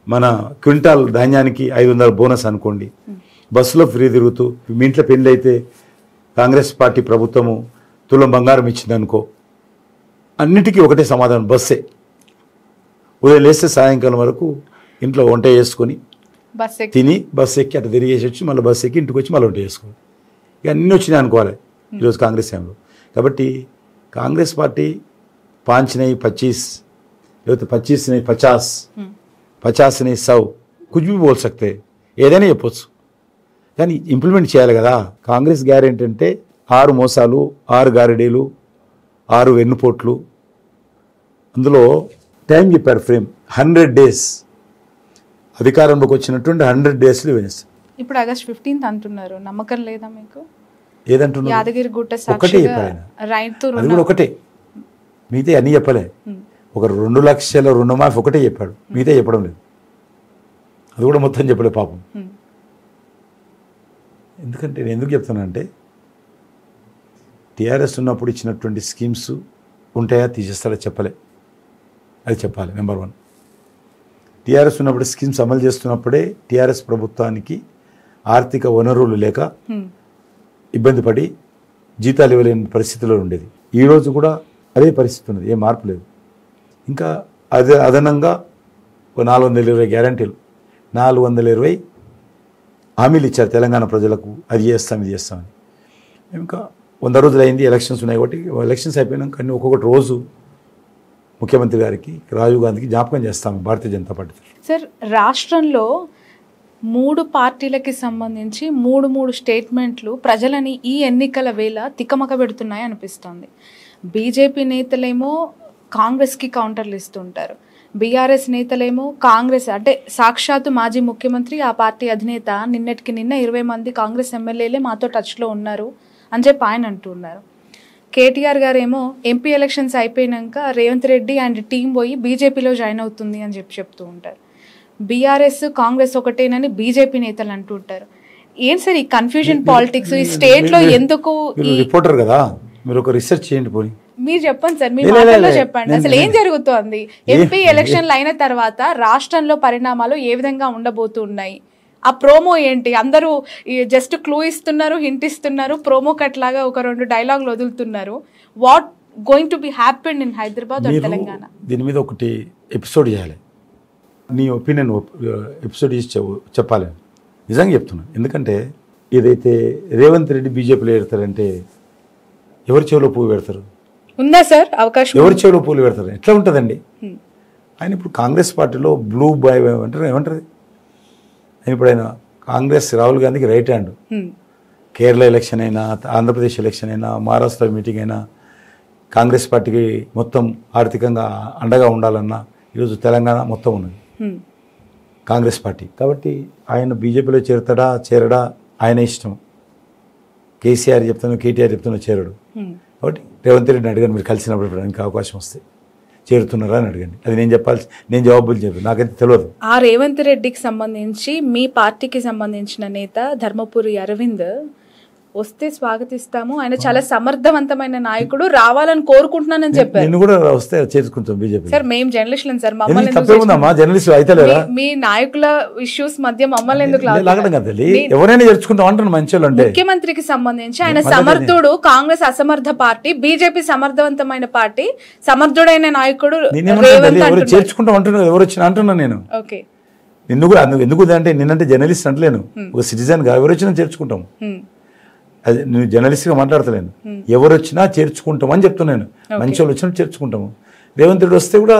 మన క్వింటాల్ ధాన్యానికి 500 బోనస్ అనుకోండి, బస్సులో ఫ్రీ తిరుగుతూ మీ ఇంట్లో పెళ్ళి అయితే కాంగ్రెస్ పార్టీ ప్రభుత్వము తులం బంగారం ఇచ్చిందనుకో, అన్నిటికీ ఒకటే సమాధానం, బస్సే. ఉదయం లేస్తే సాయంకాలం వరకు ఇంట్లో వంట చేసుకొని తిని బస్సు ఎక్కి అట్లా తిరిగేసి వచ్చి మళ్ళీ బస్సు ఎక్కి ఇంటికి వచ్చి మళ్ళీ వంట చేసుకోవాలి. ఇక అన్నీ వచ్చినాయి అనుకోవాలి ఈరోజు కాంగ్రెస్ టైంలో. కాబట్టి కాంగ్రెస్ పార్టీ 5 న్యాయ్ 25 లేకపోతే 25 న్యాయ్ 50, 50 న్యాయ్ 100 కుछ भी बोल सकते, ఏదైనా చెప్పొచ్చు, కానీ ఇంప్లిమెంట్ చేయాలి కదా. కాంగ్రెస్ గ్యారెంటీ అంటే 6 మోసాలు, 6 గారడీలు, 6 వెన్నుపోట్లు. అందులో టైం చెప్పారు, ఫ్రేమ్ 100 డేస్. అధికారంలోకి వచ్చినటువంటి 100 డేస్లు వేస్తారు. ఇప్పుడు ఆగస్ట్ 15th అంటున్నారు, నమ్మకం లేదా మీకు? ఏదంటున్నారు? యాదగిరి గుట్ట ఒకటే చెప్పారు, అది కూడా ఒకటే, మిగతా అన్నీ చెప్పలే. ఒక 2 లక్షల రుణమాఫీ ఒకటే చెప్పాడు, మిగతా చెప్పడం లేదు. అది కూడా మొత్తం చెప్పలేదు పాపం. ఎందుకంటే నేను ఎందుకు చెప్తానంటే, టీఆర్ఎస్ ఉన్నప్పుడు ఇచ్చినటువంటి స్కీమ్స్ ఉంటాయా, తీసేస్తారా చెప్పలే, అది చెప్పాలి. నెంబర్ 1, టీఆర్ఎస్ ఉన్నప్పుడు స్కీమ్స్ అమలు చేస్తున్నప్పుడే టీఆర్ఎస్ ప్రభుత్వానికి ఆర్థిక వనరులు లేక ఇబ్బంది పడి జీతాలు ఇవ్వలేని పరిస్థితిలో ఉండేది. ఈరోజు కూడా అదే పరిస్థితి ఉన్నది, ఏం మార్పు లేదు. ఇంకా అదే అదనంగా 420 గ్యారంటీలు, 420 హామీలు ఇచ్చారు తెలంగాణ ప్రజలకు, అది చేస్తాం ఇది చేస్తామని. ఇంకా 100 రోజులు అయింది, ఎలక్షన్స్ ఉన్నాయి కాబట్టి ఎలక్షన్స్ అయిపోయినాక అన్నీ ఒక్కొక్కటి రోజు ముఖ్యమంత్రి గారికి, రాజీవ్ గాంధీకి జ్ఞాపకం చేస్తాము భారతీయ జనతా పార్టీ. సార్, రాష్ట్రంలో 3 పార్టీలకి సంబంధించి 3 స్టేట్మెంట్లు ప్రజలని ఈ ఎన్నికల వేళ తికమక పెడుతున్నాయి అనిపిస్తోంది. బీజేపీ నేతలేమో కాంగ్రెస్కి కౌంటర్లు ఇస్తుంటారు, బీఆర్ఎస్ నేతలేమో కాంగ్రెస్ అంటే సాక్షాత్తు మాజీ ముఖ్యమంత్రి, ఆ పార్టీ అధినేత నిన్నటికి నిన్న 20 మంది కాంగ్రెస్ ఎమ్మెల్యేలే మాతో టచ్లో ఉన్నారు అని చెప్పి ఆయన అంటున్నారు. కేటీఆర్ గారేమో ఎంపీ ఎలక్షన్స్ అయిపోయినాక రేవంత్ రెడ్డి అండ్ టీం పోయి బీజేపీలో జాయిన్ అవుతుంది అని చెప్పి చెప్తూ ఉంటారు. బీఆర్ఎస్ కాంగ్రెస్ ఒకటేనని బీజేపీ నేతలు అంటుంటారు. ఏం సార్ ఈ కన్ఫ్యూజన్ పాలిటిక్స్ ఈ స్టేట్ లో ఎందుకు? రిపోర్టర్ కదా, మీరు ఒక రీసెర్చ్ చేయండి పోయి. మీరు చెప్పండి సార్, మీ మాటల్లో చెప్పండి అసలు ఏం జరుగుతోంది. ఎంపీ ఎలక్షన్లు అయిన తర్వాత రాష్ట్రంలో పరిణామాలు ఏ విధంగా ఉండబోతున్నాయి, ఆ ప్రోమో ఏంటి? అందరూ జస్ట్ క్లూ ఇస్తున్నారు, హింట్ ఇస్తున్నారు, ప్రోమో కట్ లాగా ఒక 2 డైలాగులు వదులుతున్నారు. What going to be happen in Hyderabad or Telangana? దీని మీద ఒకటి ఎపిసోడ్ చేయాలి, నీ ఒపీనియన్ ఎపిసోడ్ చేసి చెప్పాలి. నిజంగా చెప్తున్నా, ఎందుకంటే ఏదైతే రేవంత్ రెడ్డి బీజేపీలో పెడతారంటే ఎవరి చెవిలో పువ్వు పెడతారు? ఉందా సార్ అవకాశం? ఎవరి చెవిలో పువ్వులు పెడతారు? ఎట్లా ఉంటుందండి? ఆయన ఇప్పుడు కాంగ్రెస్ పార్టీలో బ్లూ బాయ్ అంటారు, ఏమంటారు ఆయన? ఇప్పుడు ఆయన కాంగ్రెస్ రాహుల్ గాంధీకి రైట్ హ్యాండ్. కేరళ ఎలక్షన్ అయినా, ఆంధ్రప్రదేశ్ ఎలక్షన్ అయినా, మహారాష్ట్ర మీటింగ్ అయినా కాంగ్రెస్ పార్టీకి మొత్తం ఆర్థికంగా అండగా ఉండాలన్నా ఈరోజు తెలంగాణ మొత్తం ఉన్నది కాంగ్రెస్ పార్టీ. కాబట్టి ఆయన బీజేపీలో చేరడా ఆయన ఇష్టం. కేసీఆర్ చెప్తాను, కేటీఆర్ చెప్తాను చేరడు. కాబట్టి రేవంత్ రెడ్డిని అడిగాను, మీరు కలిసినప్పుడు ఇంకా అవకాశం వస్తే చేరుతున్నారా అని అడగండి. అది నేను జవాబులు చెప్పాను, నాకైతే తెలియదు. ఆ రేవంత్ రెడ్డికి సంబంధించి మీ పార్టీకి సంబంధించిన నేత ధర్మపురి అరవింద్ వస్తే స్వాగతిస్తాము, ఆయన చాలా సమర్థవంతమైన నాయకుడు, రావాలని కోరుకుంటున్నానని చెప్పారు. నేను కూడా వస్తే చేసుకుంటాం బీజేపీ. సార్ మేము జర్నలిస్టులం సార్, తప్పేముందమ్మా జర్నలిస్ట్ అయితే లేదా? మీ నాయకుల ఇష్యూస్ మధ్య మమ్మల్ని ఎందుకు లాగడం కదా, ఎవరైనా చేర్చుకుంటాం అంటాను మంచి వాళ్ళు. అంటే ముఖ్యమంత్రికి సంబంధించి ఆయన సమర్థుడు, కాంగ్రెస్ అసమర్థ పార్టీ, బీజేపీ సమర్థవంతమైన పార్టీ, సమర్థుడైన నాయకుడు ఎవరు చేర్చుకుంటాం అంటున్నారు, ఎవరు వచ్చినా అంటున్నా నేను. ఓకే, నిన్ను కూడా ఎందుకు అంటే నిన్నంటే జర్నలిస్ట్ అంటలేను, ఒక సిటిజన్ గా ఎవరు వచ్చినా చేర్చుకుంటాము. అది నేను జర్నలిస్ట్గా మాట్లాడతలేను, ఎవరు వచ్చినా చేర్చుకుంటామని చెప్తున్నాను. మంచి వాళ్ళు వచ్చినా చేర్చుకుంటాము. రేవంత్ రెడ్డి వస్తే కూడా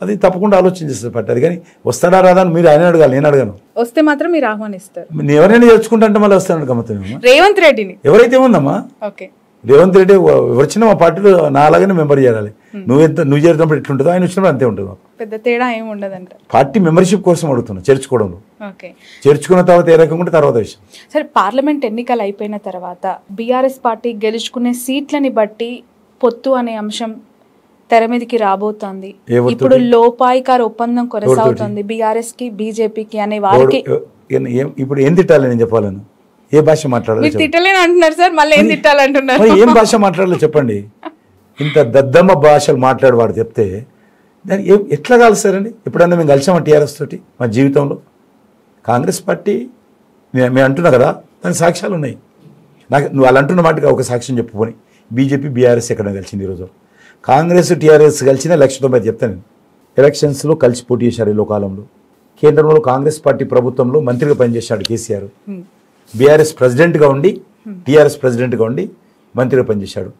అది తప్పకుండా ఆలోచన చేస్తారు పార్టీ. అది కానీ వస్తాడా రాదా అని మీరు ఆయన అడగాలి, నేను అడగాను. వస్తే మాత్రం మీరు ఆహ్వానిస్తారు. నేను ఎవరైనా చేర్చుకుంటా అంటే మళ్ళీ వస్తాను గమ్మతం. రేవంత్ రెడ్డిని ఎవరైతే ఉందమ్మా, రేవంత్ రెడ్డి ఎవరిచ్చినా మా పార్టీలో నా అలాగనే మెంబర్ చేయాలి. నువ్వు చేరినప్పుడు ఎట్లుంటుందో ఆయన వచ్చినప్పుడు అంతే ఉంటుంది, పెద్ద తేడా ఏమి ఉండదంట. పార్టీ మెంబర్షిప్ కోసం అడుగుతున్నా, చేర్చుకోవడంలో. చేర్చుకున్న తర్వాత ఏ రకంగా ఉంటే తర్వాత విషయం. సరే, పార్లమెంట్ ఎన్నికలు అయిపోయిన తర్వాత బీఆర్ఎస్ పార్టీ గెలుచుకునే సీట్లని బట్టి పొత్తు అనే అంశం తెర మీదకి రాబోతోంది. ఇప్పుడు లోపాయికార ఒప్పందం కొనసాగుతుంది బీఆర్ఎస్ కి బీజేపీకి అనే వారికి. ఇప్పుడు ఏం తిట్టాలి నేను చెప్పాలను? ఏ భాష మాట్లాడాలి? తిట్టలేని అంటున్నారు సార్, మళ్ళీ ఏం తిట్టాలంటున్నారు? ఏం భాష మాట్లాడాలో చెప్పండి. ఇంత దద్దమ్మ భాషలు మాట్లాడేవాడు చెప్తే దాన్ని ఎట్లా కలుస్తారండి? ఎప్పుడన్నా మేము కలిసామా టీఆర్ఎస్ తోటి మా జీవితంలో? కాంగ్రెస్ పార్టీ మేము అంటున్నా కదా, దానికి సాక్ష్యాలు ఉన్నాయి. నువ్వు అలా అంటున్న మాటగా ఒక సాక్ష్యం చెప్పుకొని బీజేపీ బీఆర్ఎస్ ఎక్కడ కలిసింది ఈరోజు? కాంగ్రెస్ టీఆర్ఎస్ కలిసిన 1,90,000 చెప్తాను నేను. ఎలక్షన్స్లో కలిసి పోటీ చేశారు ఈ లోకాలంలో. కేంద్రంలో కాంగ్రెస్ పార్టీ ప్రభుత్వంలో మంత్రిగా పనిచేశాడు కేసీఆర్. బీఆర్ఎస్ ప్రెసిడెంట్గా ఉండి టీఆర్ఎస్ ప్రెసిడెంట్గా ఉండి మంత్రిగా పనిచేశాడు.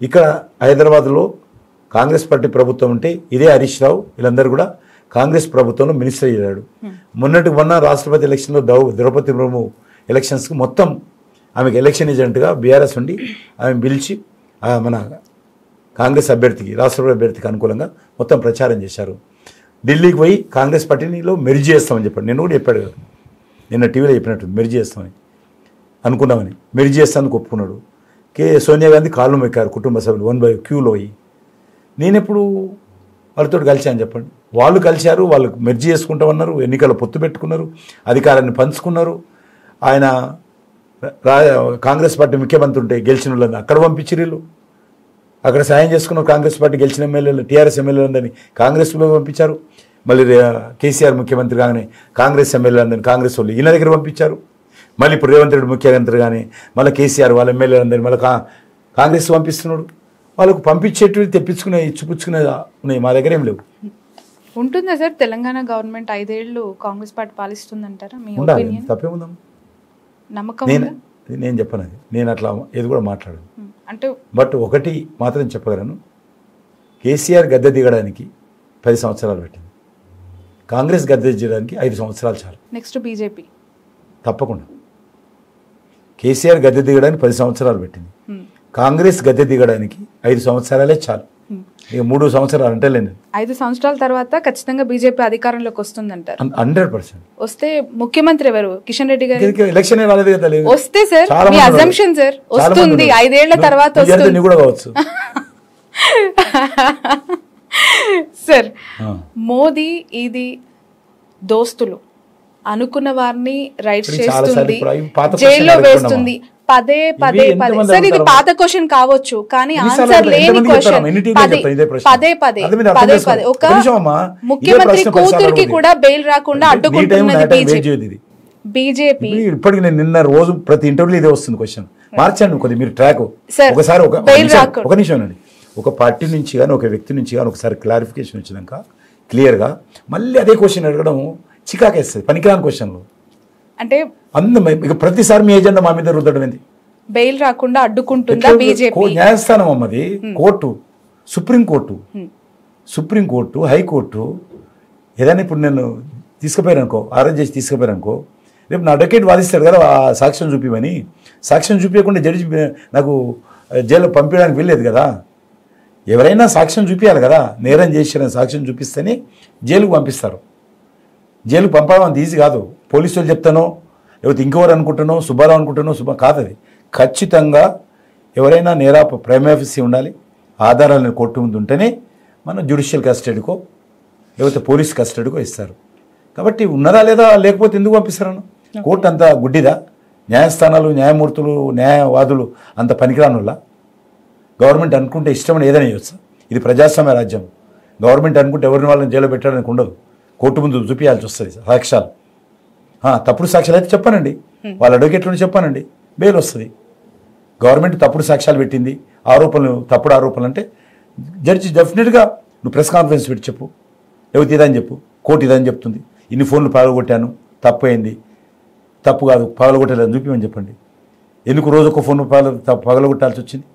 ఇక్కడ హైదరాబాద్లో కాంగ్రెస్ పార్టీ ప్రభుత్వం ఉంటే ఇదే హరీష్ రావు వీళ్ళందరూ కూడా కాంగ్రెస్ ప్రభుత్వంలో మినిస్టర్ అయ్యాడు. మొన్న రాష్ట్రపతి ఎలక్షన్లో ద్రౌపది ముర్ము ఎలక్షన్స్కి మొత్తం ఆమెకు ఎలక్షన్ ఏజెంట్గా బీఆర్ఎస్ ఉండి ఆమె పిలిచి మన కాంగ్రెస్ అభ్యర్థికి, రాష్ట్రపతి అభ్యర్థికి అనుకూలంగా మొత్తం ప్రచారం చేశారు. ఢిల్లీకి పోయి కాంగ్రెస్ పార్టీలో మెర్జ్ చేస్తామని చెప్పాడు. నేను కూడా చెప్పాడు కదా, నిన్న టీవీలో చెప్పినట్టు మెర్జ్ చేస్తామని అనుకున్నామని. మెర్జ్ చేస్తానికి ఒప్పుకున్నాడు. సోనియా గాంధీ కాళ్ళు మొక్కారు కుటుంబ సభ్యులు 1 by క్యూలో అయ్యి. నేనెప్పుడు వాళ్ళతో కలిశాను చెప్పండి? వాళ్ళు కలిశారు, వాళ్ళు మెర్జ్ చేసుకుంటామన్నారు, ఎన్నికల పొత్తు పెట్టుకున్నారు, అధికారాన్ని పంచుకున్నారు. ఆయన కాంగ్రెస్ పార్టీ ముఖ్యమంత్రి ఉంటే గెలిచిన వాళ్ళని అక్కడ పంపించిర్రు, అక్కడ సాయం చేసుకున్న కాంగ్రెస్ పార్టీ గెలిచిన ఎమ్మెల్యేలు టీఆర్ఎస్ ఎమ్మెల్యేలందరినీ కాంగ్రెస్లో పంపించారు. మళ్ళీ కేసీఆర్ ముఖ్యమంత్రి కానీ కాంగ్రెస్ ఎమ్మెల్యేలందరినీ కాంగ్రెస్ వాళ్ళు ఈయన దగ్గర పంపించారు. మళ్ళీ ఇప్పుడు రేవంత్ రెడ్డి ముఖ్యమంత్రి కానీ మళ్ళీ కేసీఆర్ వాళ్ళ ఎమ్మెల్యేలందరినీ మళ్ళీ కాంగ్రెస్ పంపిస్తున్నాడు. వాళ్ళకు పంపించేటివి తెప్పించుకునే ఇచ్చిపుచ్చుకునే ఉన్నాయి, మా దగ్గర ఏం లేవు. ఉంటుందా సార్ తెలంగాణ గవర్నమెంట్ 5 ఏళ్ళు కాంగ్రెస్ పార్టీ పాలిస్తుందంటారా? తప్పేముందాం, నమ్మకం నేను చెప్పను. అది నేను అట్లా ఏది కూడా మాట్లాడను. అంటే బట్ ఒకటి మాత్రం చెప్పగలను, కేసీఆర్ గద్దె దిగడానికి 10 సంవత్సరాలు పట్టింది, కాంగ్రెస్ గద్దె దిగడానికి 5 సంవత్సరాలు చాలు. నెక్స్ట్ బీజేపీ తప్పకుండా. కేసీఆర్ గద్దె దిగడానికి 10 సంవత్సరాలు పెట్టింది, కాంగ్రెస్ గద్దె దిగడానికి 5 సంవత్సరాలే చాలు. ఇక 3 సంవత్సరాలు అంటే లేదు. 5 సంవత్సరాల తర్వాత ఖచ్చితంగా బీజేపీ అధికారంలోకి వస్తుందంటారు? 100%. వస్తే ముఖ్యమంత్రి ఎవరు? కిషన్ రెడ్డి గారు. ఎలక్షన్ రాలేదు కదా. వస్తే సార్ మీ అజంప్షన్ సార్ వస్తుంది 5 ఏళ్ల తర్వాత వస్తుంది కూడా కావచ్చు సార్. మోదీ ఇది దోస్తులు అనుకున్న వారిని రైట్స్ చేస్తుంది, జైల్లో వేస్తుంది, పదే పదే పదే. సార్ ఇది పాత క్వశ్చన్ కావచ్చు కానీ ఆన్సర్ లేని క్వశ్చన్. పదే పదే పదే పదే ఒక ముఖ్యమంత్రి కూతురికి కూడా బెయిల్ రాకుండా అడ్డుకుంటున్నది బీజేపీ. ఇప్పటికి నేను నిన్న రోజు ప్రతి ఇంటర్వ్యూలో ఇదే వస్తుంది క్వశ్చన్. మార్చండి కొద్దిగా మీరు ట్రాక్. ఒకసారి ఒక నిమిషం అండి, ఒక పార్టీ నుంచి కానీ ఒక వ్యక్తి నుంచి కానీ ఒకసారి క్లారిఫికేషన్ వచ్చినాక క్లియర్గా మళ్ళీ అదే క్వశ్చన్ అడగడం చికాకేస్తుంది, పనికిరాని క్వశ్చన్లు. అంటే ఇక ప్రతిసారి మీ ఏజెండా మా మీద రుద్దడం ఏంది? బెయిల్ రాకుండా అడ్డుకుంటుందా బీజేపీ? న్యాయస్థానం అమ్మది, కోర్టు, సుప్రీంకోర్టు, హైకోర్టు. ఏదైనా ఇప్పుడు నేను తీసుకుపోయారనుకో, అరెస్ట్ చేసి తీసుకుపోయారనుకో, రేపు నా అడ్వకేట్ వాదిస్తాడు కదా ఆ సాక్ష్యం చూపిమని. సాక్ష్యం చూపించకుండా జడ్జి నాకు జైల్లో పంపించడానికి వెళ్ళలేదు కదా. ఎవరైనా సాక్ష్యం చూపించాలి కదా, నేరం చేసిన సాక్ష్యం చూపిస్తేనే జైలుకు పంపిస్తారు. జైలుకు పంపడం అంత ఈజీ కాదు. పోలీసు వాళ్ళు చెప్తానో లేకపోతే ఇంకెవరు అనుకుంటానో, సుబ్బారావు అనుకుంటానో కాదు. అది ఖచ్చితంగా ఎవరైనా ప్రైమ్ ఆఫీసీ ఉండాలి, ఆధారాలను కోర్టు ముందు ఉంటేనే మనం జ్యుడిషియల్ కస్టడీకో లేకపోతే పోలీస్ కస్టడీకో ఇస్తారు. కాబట్టి ఉన్నదా లేదా లేకపోతే ఎందుకు పంపిస్తారన్న? కోర్టు అంత గుడ్డిదా? న్యాయస్థానాలు, న్యాయమూర్తులు, న్యాయవాదులు అంత పనికిరాని వల్ల గవర్నమెంట్ అనుకుంటే ఇష్టమని ఏదైనా చేయొచ్చు. ఇది ప్రజాస్వామ్య రాజ్యం. గవర్నమెంట్ అనుకుంటే ఎవరిని వాళ్ళని జైల్లో పెట్టడానికి ఉండదు. కోర్టు ముందు చూపించాల్సి వస్తుంది సాక్ష్యాలు. తప్పుడు సాక్ష్యాలు అయితే చెప్పానండి, వాళ్ళ అడ్వకేట్లను చెప్పానండి, బెయిల్ వస్తుంది. గవర్నమెంట్ తప్పుడు సాక్ష్యాలు పెట్టింది, ఆరోపణలు తప్పుడు ఆరోపణలు అంటే జడ్జి డెఫినెట్గా నువ్వు ప్రెస్ కాన్ఫరెన్స్ పెట్టి చెప్పు, లేకపోతే ఇదని చెప్పు, కోర్టు ఇదని చెప్తుంది, ఇన్ని ఫోన్లు పగలగొట్టాను, తప్పు అయింది, తప్పు కాదు పగలగొట్టలేదని చూపించమని చెప్పండి. ఎందుకు రోజు ఒక ఫోన్ పగలగొట్టాల్సి వచ్చింది?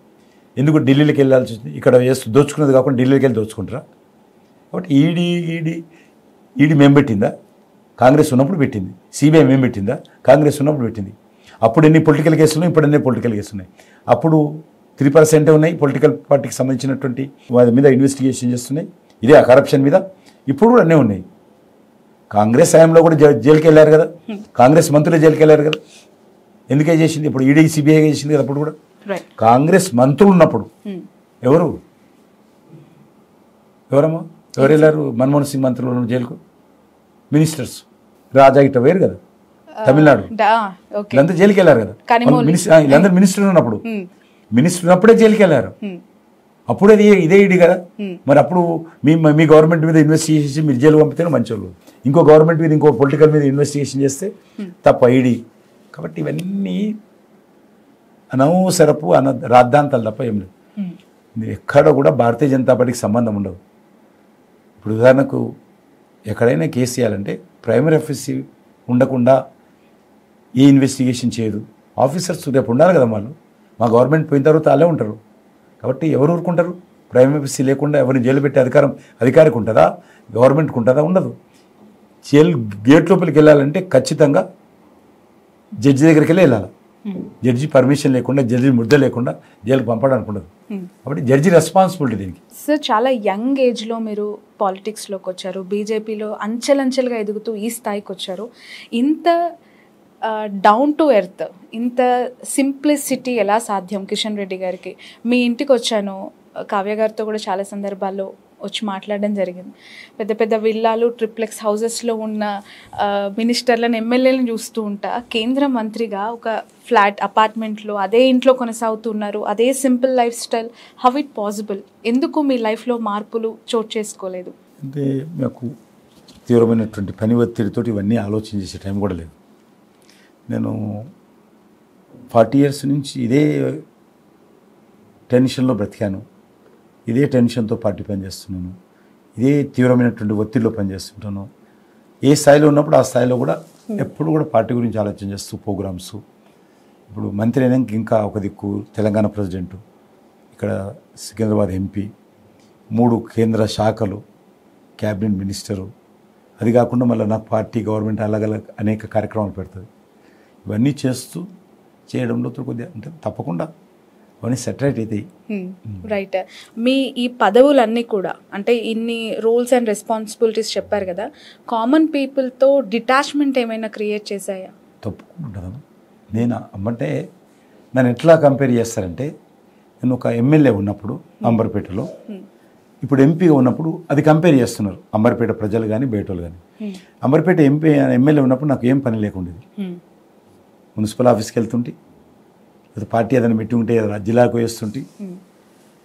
ఎందుకు ఢిల్లీకి వెళ్ళాల్సి వచ్చింది? ఇక్కడ దోచుకున్నది కాకుండా ఢిల్లీకి వెళ్ళి దోచుకుంటారా? కాబట్టి ఈడీ మేము పెట్టిందా? కాంగ్రెస్ ఉన్నప్పుడు పెట్టింది. సిబిఐ మేము పెట్టిందా? కాంగ్రెస్ ఉన్నప్పుడు పెట్టింది. అప్పుడు ఎన్ని పొలిటికల్ కేసులు ఉన్నాయి, ఇప్పుడు ఎన్ని పొలిటికల్ కేసులు ఉన్నాయి. అప్పుడు 3% ఉన్నాయి పొలిటికల్ పార్టీకి సంబంధించినటువంటి వారి మీద ఇన్వెస్టిగేషన్ చేస్తున్నాయి, ఇదే ఆ కరప్షన్ మీద. ఇప్పుడు కూడా అన్నీ ఉన్నాయి. కాంగ్రెస్ హయాంలో కూడా జైలుకి వెళ్ళారు కదా, కాంగ్రెస్ మంత్రులు జైలుకి వెళ్ళారు కదా. ఎందుకే చేసింది? ఇప్పుడు ఈడీ సిబిఐ చేసింది కదా. అప్పుడు కూడా కాంగ్రెస్ మంత్రులు ఉన్నప్పుడు ఎవరమ్మా ఎవరు వెళ్ళారు? మన్మోహన్ సింగ్ మంత్రులు జైలుకు, మినిస్టర్స్, రాజా ఇట్ట వేరు కదా, తమిళనాడు వీళ్ళంతా జైలుకి వెళ్ళారు కదా. వీళ్ళందరూ మినిస్టర్ ఉన్నప్పుడు, మినిస్టర్ ఉన్నప్పుడే జైలుకి వెళ్ళారు. అప్పుడు ఇదే ఈడీ కదా. మరి అప్పుడు మీ గవర్నమెంట్ మీద ఇన్వెస్టిగేషన్ చేసి మీరు జైలు పంపితే మంచోళ్ళు, ఇంకో గవర్నమెంట్ మీద ఇంకో పొలిటికల్ మీద ఇన్వెస్టిగేషన్ చేస్తే తప్ప ఈడీ. కాబట్టి ఇవన్నీ అనవసరపు రాద్ధాంతాలు తప్ప ఏం లేదు. ఎక్కడ కూడా భారతీయ జనతా పార్టీకి సంబంధం ఉండదు. ఇప్పుడు ఉదాహరణకు ఎక్కడైనా కేసు చేయాలంటే ప్రైమరీ ఆఫీసర్ ఉండకుండా ఏ ఇన్వెస్టిగేషన్ చేయదు. ఆఫీసర్స్ రేపు ఉండాలి కదా. వాళ్ళు మా గవర్నమెంట్ పోయిన తర్వాత వాళ్ళే ఉంటారు. కాబట్టి ఎవరు ఊరుకుంటారు? ప్రైమరీ ఆఫీసర్ లేకుండా ఎవరిని జైలు పెట్టే అధికారికి ఉంటుందా? గవర్నమెంట్కి ఉంటుందా? ఉండదు. జైలు గేట్ లోపలికి వెళ్ళాలంటే ఖచ్చితంగా జడ్జి దగ్గరికి వెళ్ళాలి. జడ్జి పర్మిషన్ లేకుండా, జడ్జి ముద్ద లేకుండా జైలుకి పంపడానికి ఉండదు. కాబట్టి జడ్జి రెస్పాన్సిబిలిటీ దీనికి. సార్, చాలా యంగ్ ఏజ్లో మీరు పాలిటిక్స్లోకి వచ్చారు, బీజేపీలో అంచెలంచెలుగా ఎదుగుతూ ఈ స్థాయికి వచ్చారు. ఇంత డౌన్ టు ఎర్త్, ఇంత సింప్లిసిటీ ఎలా సాధ్యం కిషన్ రెడ్డి గారికి? మీ ఇంటికి వచ్చాను, కావ్య గారితో కూడా చాలా సందర్భాల్లో వచ్చి మాట్లాడడం జరిగింది. పెద్ద పెద్ద విల్లాలు, ట్రిప్లెక్స్ హౌసెస్లో ఉన్న మినిస్టర్లను, ఎమ్మెల్యేలను చూస్తూ ఉంటా, కేంద్ర మంత్రిగా ఒక ఫ్లాట్ అపార్ట్మెంట్లో అదే ఇంట్లో కొనసాగుతున్నారు, అదే simple life style. How it possible? ఎందుకు మీ లైఫ్లో మార్పులు చోటు చేసుకోలేదు? అంటే మాకు తీవ్రమైనటువంటి పని ఒత్తిడితో ఇవన్నీ ఆలోచన చేసే టైం కూడా లేదు. నేను 40 years నుంచి ఇదే టెన్షన్లో బ్రతికాను, ఇదే టెన్షన్తో పార్టీ పనిచేస్తున్నాను, ఇదే తీవ్రమైనటువంటి ఒత్తిడిలో పనిచేస్తుంటాను. ఏ స్థాయిలో ఉన్నప్పుడు ఆ స్థాయిలో కూడా ఎప్పుడు కూడా పార్టీ గురించి ఆలోచన చేస్తూ ప్రోగ్రామ్స్. ఇప్పుడు మంత్రి అయినాక ఇంకా ఒక దిక్కు తెలంగాణ ప్రెసిడెంటు, ఇక్కడ సికింద్రాబాద్ ఎంపీ, 3 కేంద్ర శాఖలు, క్యాబినెట్ మినిస్టరు, అది కాకుండా మళ్ళీ నాకు పార్టీ గవర్నమెంట్ అలగలగ అనేక కార్యక్రమాలు పెడుతుంది. ఇవన్నీ చేయడంలో కొద్దిగా అంటే తప్పకుండా అవన్నీ సెటరేట్ అవుతాయి. రైట్. మీ ఈ పదవులన్నీ కూడా అంటే ఇన్ని రూల్స్ అండ్ రెస్పాన్సిబిలిటీస్ చెప్పారు కదా, కామన్ పీపుల్తో డిటాచ్మెంట్ ఏమైనా క్రియేట్ చేశాయా? తప్పకుండా. నేను అంటే నన్ను ఎట్లా కంపేర్ చేస్తారంటే, నేను ఒక ఎమ్మెల్యే ఉన్నప్పుడు అంబర్పేటలో, ఇప్పుడు ఎంపీగా ఉన్నప్పుడు అది కంపేర్ చేస్తున్నారు అంబర్పేట ప్రజలు కానీ బయట వాళ్ళు కానీ. అంబర్పేట ఎమ్మెల్యే ఉన్నప్పుడు నాకు ఏం పని లేకుండేది. మున్సిపల్ ఆఫీస్కి వెళ్తుంటే, లేకపోతే పార్టీ ఏదైనా మీటింగ్ ఉంటే జిల్లాకు వేస్తుంటే,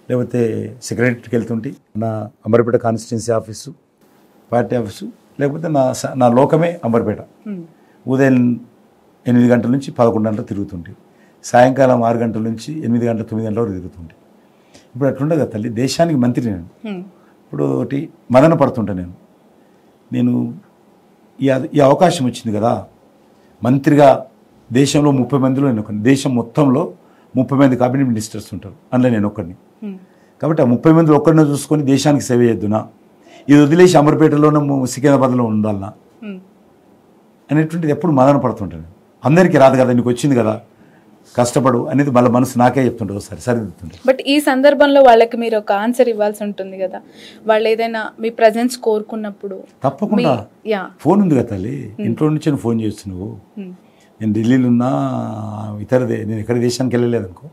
లేకపోతే సెక్రటరీకి వెళ్తుంటే, నా Amberpet constituency office, party office, లేకపోతే నా లోకమే అంబర్పేట. ఉదయం 8 గంటల నుంచి 11 గంటలు తిరుగుతుంటే, సాయంకాలం 6 గంటల నుంచి 8 గంటల 9 గంటల వరకు తిరుగుతుంటే. ఇప్పుడు అట్లుండే కదా తల్లి, దేశానికి మంత్రి నేను. ఇప్పుడు ఒకటి మదన పడుతుంటా నేను ఈ అవకాశం వచ్చింది కదా మంత్రిగా. దేశంలో 30 మందిలో నేను ఒకరిని, దేశం మొత్తంలో 30 మంది కేబినెట్ మినిస్టర్స్ ఉంటారు, అందులో నేను ఒక్కడిని. కాబట్టి ఆ 30 మందిలో ఒక్కడిని చూసుకొని దేశానికి సేవ చేద్దునా, ఇది వదిలేసి అమర్పేటలోనే సికింద్రాబాద్లో ఉండాలనా అనేటువంటిది ఎప్పుడు మదన పడుతుంటాను. అందరికీ రాదు కదా, నీకు వచ్చింది కదా, కష్టపడు అనేది వాళ్ళ మనసు నాకే చెప్తుంటుంది, ఒకసారి సరిదిద్దుతుంటారు. బట్ ఈ సందర్భంలో వాళ్ళకి మీరు ఒక ఆన్సర్ ఇవ్వాల్సి ఉంటుంది కదా, వాళ్ళు ఏదైనా మీ ప్రజెన్స్ కోరుకున్నప్పుడు. తప్పకుండా. ఫోన్ ఉంది కదా తల్లి, ఇంట్లో నుంచి ఫోన్ చేయొచ్చు నువ్వు. నేను ఢిల్లీలో ఉన్నా, నేను ఎక్కడ దేశానికి వెళ్ళలేదు అనుకో,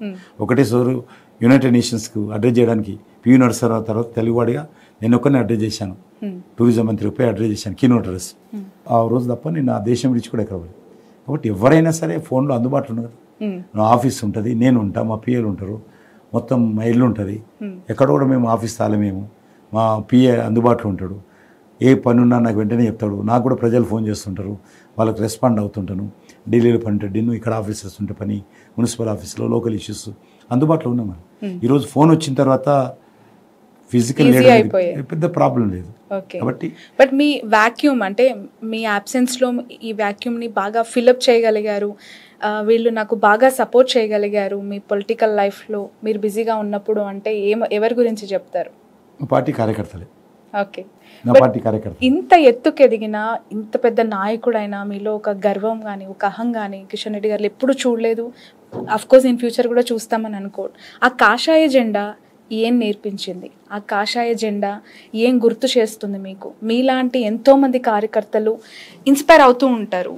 ఒకటే సోరు యునైటెడ్ నేషన్స్కు అడ్రస్ చేయడానికి పివి నరసరావు తర్వాత తెలుగువాడిగా నేను ఒక్కనే అడ్రస్ చేశాను. టూరిజం మంత్రి పోయి అడ్రస్ చేశాను కీనోట్ అడ్రస్. ఆ రోజు తప్ప నేను ఆ దేశం విడిచి కూడా ఎక్కడ పోలేదు. కాబట్టి ఎవరైనా సరే ఫోన్లో అందుబాటులో ఉంది కదా. నా ఆఫీస్ ఉంటుంది, నేను ఉంటా, మా పిఏలు ఉంటారు, మొత్తం మా ఇల్లు ఉంటుంది. ఎక్కడ కూడా మేము ఆఫీస్ తాళమేము, మా పిఏ అందుబాటులో ఉంటాడు. ఏ పని ఉన్నా నాకు వెంటనే చెప్తాడు. నాకు కూడా ప్రజలు ఫోన్ చేస్తుంటారు, వాళ్ళకి రెస్పాండ్ అవుతుంటాను. ఢిల్లీలో పని ఉంటే ఢిల్లీ, ఇక్కడ ఆఫీసర్స్ ఉంటే పని, మున్సిపల్ ఆఫీస్లో లోకల్ ఇష్యూస్ అందుబాటులో ఉన్నాం. ఈరోజు ఫోన్ వచ్చిన తర్వాత ఫిజికల్ పెద్ద ప్రాబ్లం లేదు. కాబట్టి బట్ మీ వాక్యూమ్ అంటే మీ absence-లో ఈ వాక్యూమ్ని బాగా ఫిల్అప్ చేయగలిగారు. వీళ్ళు నాకు బాగా సపోర్ట్ చేయగలిగారు మీ పొలిటికల్ లైఫ్లో మీరు బిజీగా ఉన్నప్పుడు అంటే ఎవరి గురించి చెప్తారు? పార్టీ కార్యకర్తలే. ఓకే. నా పార్టీ కార్యకర్త ఇంత ఎత్తుకు ఎదిగిన ఇంత పెద్ద నాయకుడైనా మీలో ఒక గర్వం కానీ ఒక అహం కానీ కిషన్ రెడ్డి గారు ఎప్పుడు చూడలేదు. అఫ్కోర్స్ ఇన్ ఫ్యూచర్ కూడా చూస్తామని అనుకో. ఆ కాషాయ జెండా ఏం నేర్పించింది? ఆ కాషాయ జెండా ఏం గుర్తు చేస్తుంది మీకు? మీలాంటి ఎంతోమంది కార్యకర్తలు ఇన్స్పైర్ అవుతూ ఉంటారు.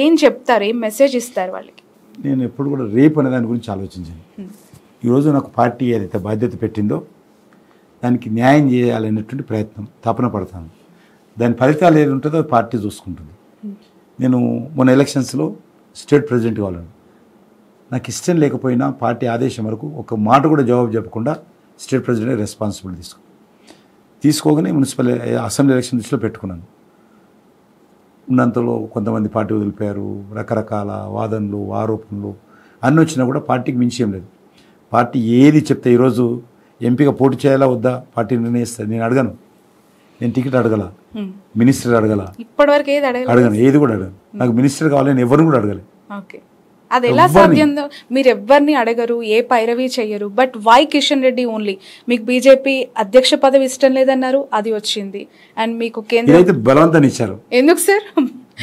ఏం చెప్తారు, ఏం మెసేజ్ ఇస్తారు వాళ్ళకి? నేను ఎప్పుడు కూడా రేపు అనే దాని గురించి ఆలోచించాను. ఈరోజు నాకు పార్టీ ఏదైతే బాధ్యత పెట్టిందో దానికి న్యాయం చేయాలనేటువంటి ప్రయత్నం తపన పడతాను. దాని ఫలితాలు ఏది ఉంటుందో పార్టీ చూసుకుంటుంది. నేను మొన్న ఎలక్షన్స్లో స్టేట్ ప్రెసిడెంట్ కావాలను. నాకు ఇష్టం లేకపోయినా పార్టీ ఆదేశం వరకు ఒక మాట కూడా జవాబు చెప్పకుండా స్టేట్ ప్రెసిడెంట్ రెస్పాన్సిబిలిటీ తీసుకోగానే మున్సిపల్ అసెంబ్లీ ఎలక్షన్ దృష్టిలో పెట్టుకున్నాను. ఉన్నంతలో కొంతమంది పార్టీ వదిలిపోయారు, రకరకాల వాదనలు ఆరోపణలు అన్నీ వచ్చినా కూడా పార్టీకి మించి ఏం లేదు. పార్టీ ఏది చెప్తే ఈరోజు ఎంపీగా పోటీ చేయాలా వద్దా పార్టీ నిర్ణయిస్తుంది. నేను అడగను, నేను టికెట్ అడగల, మినిస్టర్ అడగల, ఇప్పటివరకు అడగను, ఏది కూడా అడగను. నాకు మినిస్టర్ కావాలని ఎవరిని కూడా అడగలేదు. ఓకే, అది ఎలా సాధ్యం? మీరు ఎవరిని అడగరు, ఏ పైరవి చెయ్యరు. But why Kishan Reddy only? మీకు బీజేపీ అధ్యక్ష పదవి ఇష్టం లేదన్నారు, అది వచ్చింది. అండ్ మీకు కేంద్ర బలవంతాన్ని ఇచ్చారు. ఎందుకు సార్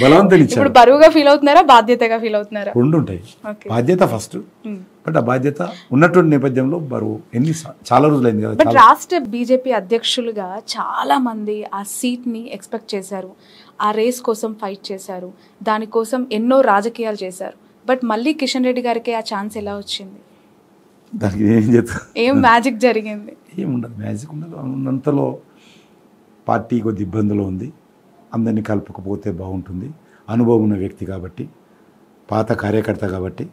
బలవంతాన్ని ఇచ్చారు? ఇప్పుడు బరువుగా ఫీల్ అవుతున్నారా, బాధ్యతగా ఫీల్ అవుతున్నారా? రెండు ఉంటాయి. బాధ్యత ఫస్ట్, బట్ ఆ బాధ్యత ఉన్నటువంటి నేపథ్యంలో బరువు చాలా రోజులైంది కదా. బట్ రాష్ట్ర బీజేపీ అధ్యక్షులుగా చాలా మంది ఆ సీట్ ని ఎక్స్పెక్ట్ చేశారు, ఆ రేస్ కోసం ఫైట్ చేశారు, దానికోసం ఎన్నో రాజకీయాలు చేశారు. బట్ మళ్ళీ కిషన్ రెడ్డి గారికి ఆ ఛాన్స్ ఎలా వచ్చింది? దానికి ఏం చెప్తా, ఏం మ్యాజిక్ జరిగింది? ఏముండదు, మ్యాజిక్ ఉండదు. ఉన్నంతలో పార్టీ కొద్ది ఇబ్బందులు ఉంది, అందరినీ కలుపుకపోతే బాగుంటుంది. అనుభవం ఉన్న వ్యక్తి కాబట్టి, పాత కార్యకర్త కాబట్టి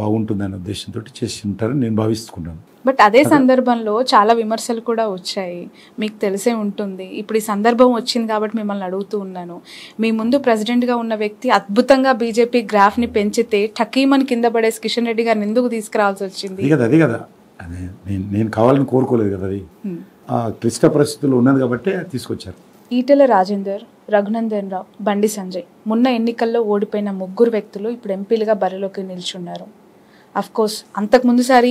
బాగుంటుందనే ఉద్దేశంతో చేసి ఉంటారని నేను భావిస్తున్నాను. బట్ అదే సందర్భంలో చాలా విమర్శలు కూడా వచ్చాయి, మీకు తెలిసే ఉంటుంది. ఇప్పుడు ఈ సందర్భం వచ్చింది కాబట్టి మిమ్మల్ని అడుగుతూ ఉన్నాను. మీ ముందు ప్రెసిడెంట్గా ఉన్న వ్యక్తి అద్భుతంగా బీజేపీ గ్రాఫ్ని పెంచితే టకీమని కింద పడేసి కిషన్ రెడ్డి గారిని ఎందుకు తీసుకురావాల్సి వచ్చింది? అదే కదా, అదే నేను కావాలని కోరుకోలేదు కదా. అది ఆ క్లిష్ట పరిస్థితుల్లో ఉన్నది కాబట్టి తీసుకొచ్చారు. ఈటెల రాజేందర్, రఘునందన్ రావు, బండి సంజయ్ మొన్న ఎన్నికల్లో ఓడిపోయిన ముగ్గురు వ్యక్తులు ఇప్పుడు ఎంపీలుగా బరిలోకి నిల్చున్నారు. అఫ్కోర్స్ అంతకుముందుసారి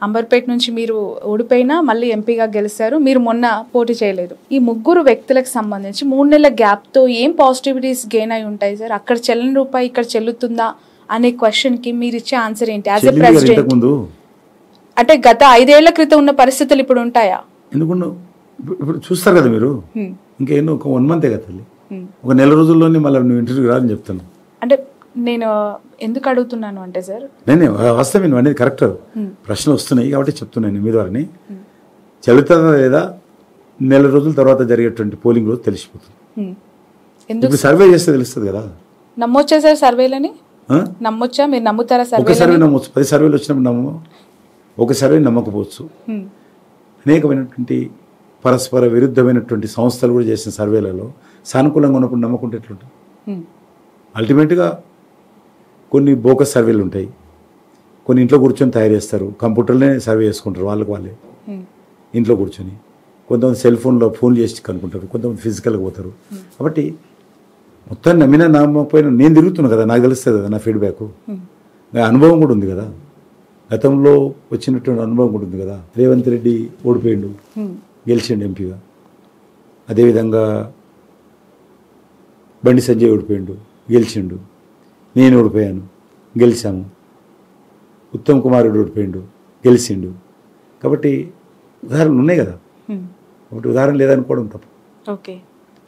అంబర్పేట నుంచి మీరు ఓడిపోయినా మళ్ళీ ఎంపీగా గెలిచారు, మీరు మొన్న పోటీ చేయలేదు. ఈ ముగ్గురు వ్యక్తులకు సంబంధించి 3 నెలల గ్యాప్తో ఏం పాజిటివిటీస్ గెయిన్ అయి ఉంటాయి సార్? అక్కడ చెల్లని రూపాయి ఇక్కడ చెల్లుతుందా అనే క్వశ్చన్కి మీరు ఇచ్చే ఆన్సర్ ఏంటి యాజ్ ఎ ప్రెసిడెంట్? అంటే గత 5 ఏళ్ల క్రితం ఉన్న పరిస్థితులు ఇప్పుడు ఉంటాయా? ఎందుకు ఇప్పుడు చూస్తారు కదా మీరు, ఇంకా ఎన్నో ఒక 1 మంతే కదా తల్లి, ఒక నెల రోజుల్లోనే మళ్ళీ నువ్వు ఇంటర్వ్యూ రాదని చెప్తాను. అంటే నేను ఎందుకు అడుగుతున్నాను అంటే సార్, నేను వాస్తవం నువ్వు అనేది కరెక్ట్, ప్రశ్నలు వస్తున్నాయి కాబట్టి చెప్తున్నాను. మీ ద్వారాని చెల్లుతుందా లేదా నెల రోజుల తర్వాత జరిగేటువంటి పోలింగ్ రోజు తెలిసిపోతుంది. ఇప్పుడు సర్వే చేస్తే తెలుస్తుంది కదా. నమ్మొచ్చా సార్ సర్వేలని? నమ్మొచ్చా? మీరు నమ్ముతారా? ఒక సర్వే నమ్మొచ్చు, 10 సర్వేలు వచ్చినప్పుడు నమ్ము, ఒక సర్వే నమ్మకపోవచ్చు. అనేకమైనటువంటి పరస్పర విరుద్ధమైనటువంటి సంస్థలు కూడా చేసిన సర్వేలలో సానుకూలంగా ఉన్నప్పుడు నమ్మకుంటే ఎట్లుంటుంది? అల్టిమేట్గా కొన్ని బోకస్ సర్వేలు ఉంటాయి, కొన్ని ఇంట్లో కూర్చొని తయారు చేస్తారు, కంప్యూటర్లోనే సర్వే చేసుకుంటారు వాళ్ళే ఇంట్లో కూర్చొని. కొంతమంది సెల్ ఫోన్లో ఫోన్ చేసి కనుక్కుంటారు, కొంతమంది ఫిజికల్గా పోతారు. కాబట్టి మొత్తం నమ్మినా నమ్మకపోయినా నేను తిరుగుతున్నాను కదా, నాకు తెలుస్తుంది కదా నా ఫీడ్బ్యాక్. అనుభవం కూడా ఉంది కదా, గతంలో వచ్చినటువంటి అనుభవం కూడా ఉంది కదా. రేవంత్ రెడ్డి ఓడిపోయిండు, గెలిచిండు ఎంపీగా. అదేవిధంగా బండి సంజయ్ ఓడిపోయిండు, గెలిచిండు. నేను ఓడిపోయాను, గెలిచాము. ఉత్తమ్ కుమార్ రెడ్డి ఓడిపోయిండు, గెలిచిండు. కాబట్టి ఉదాహరణలు ఉన్నాయి కదా, ఒకటి ఉదాహరణ లేదనుకోవడం తప్పు. ఓకే,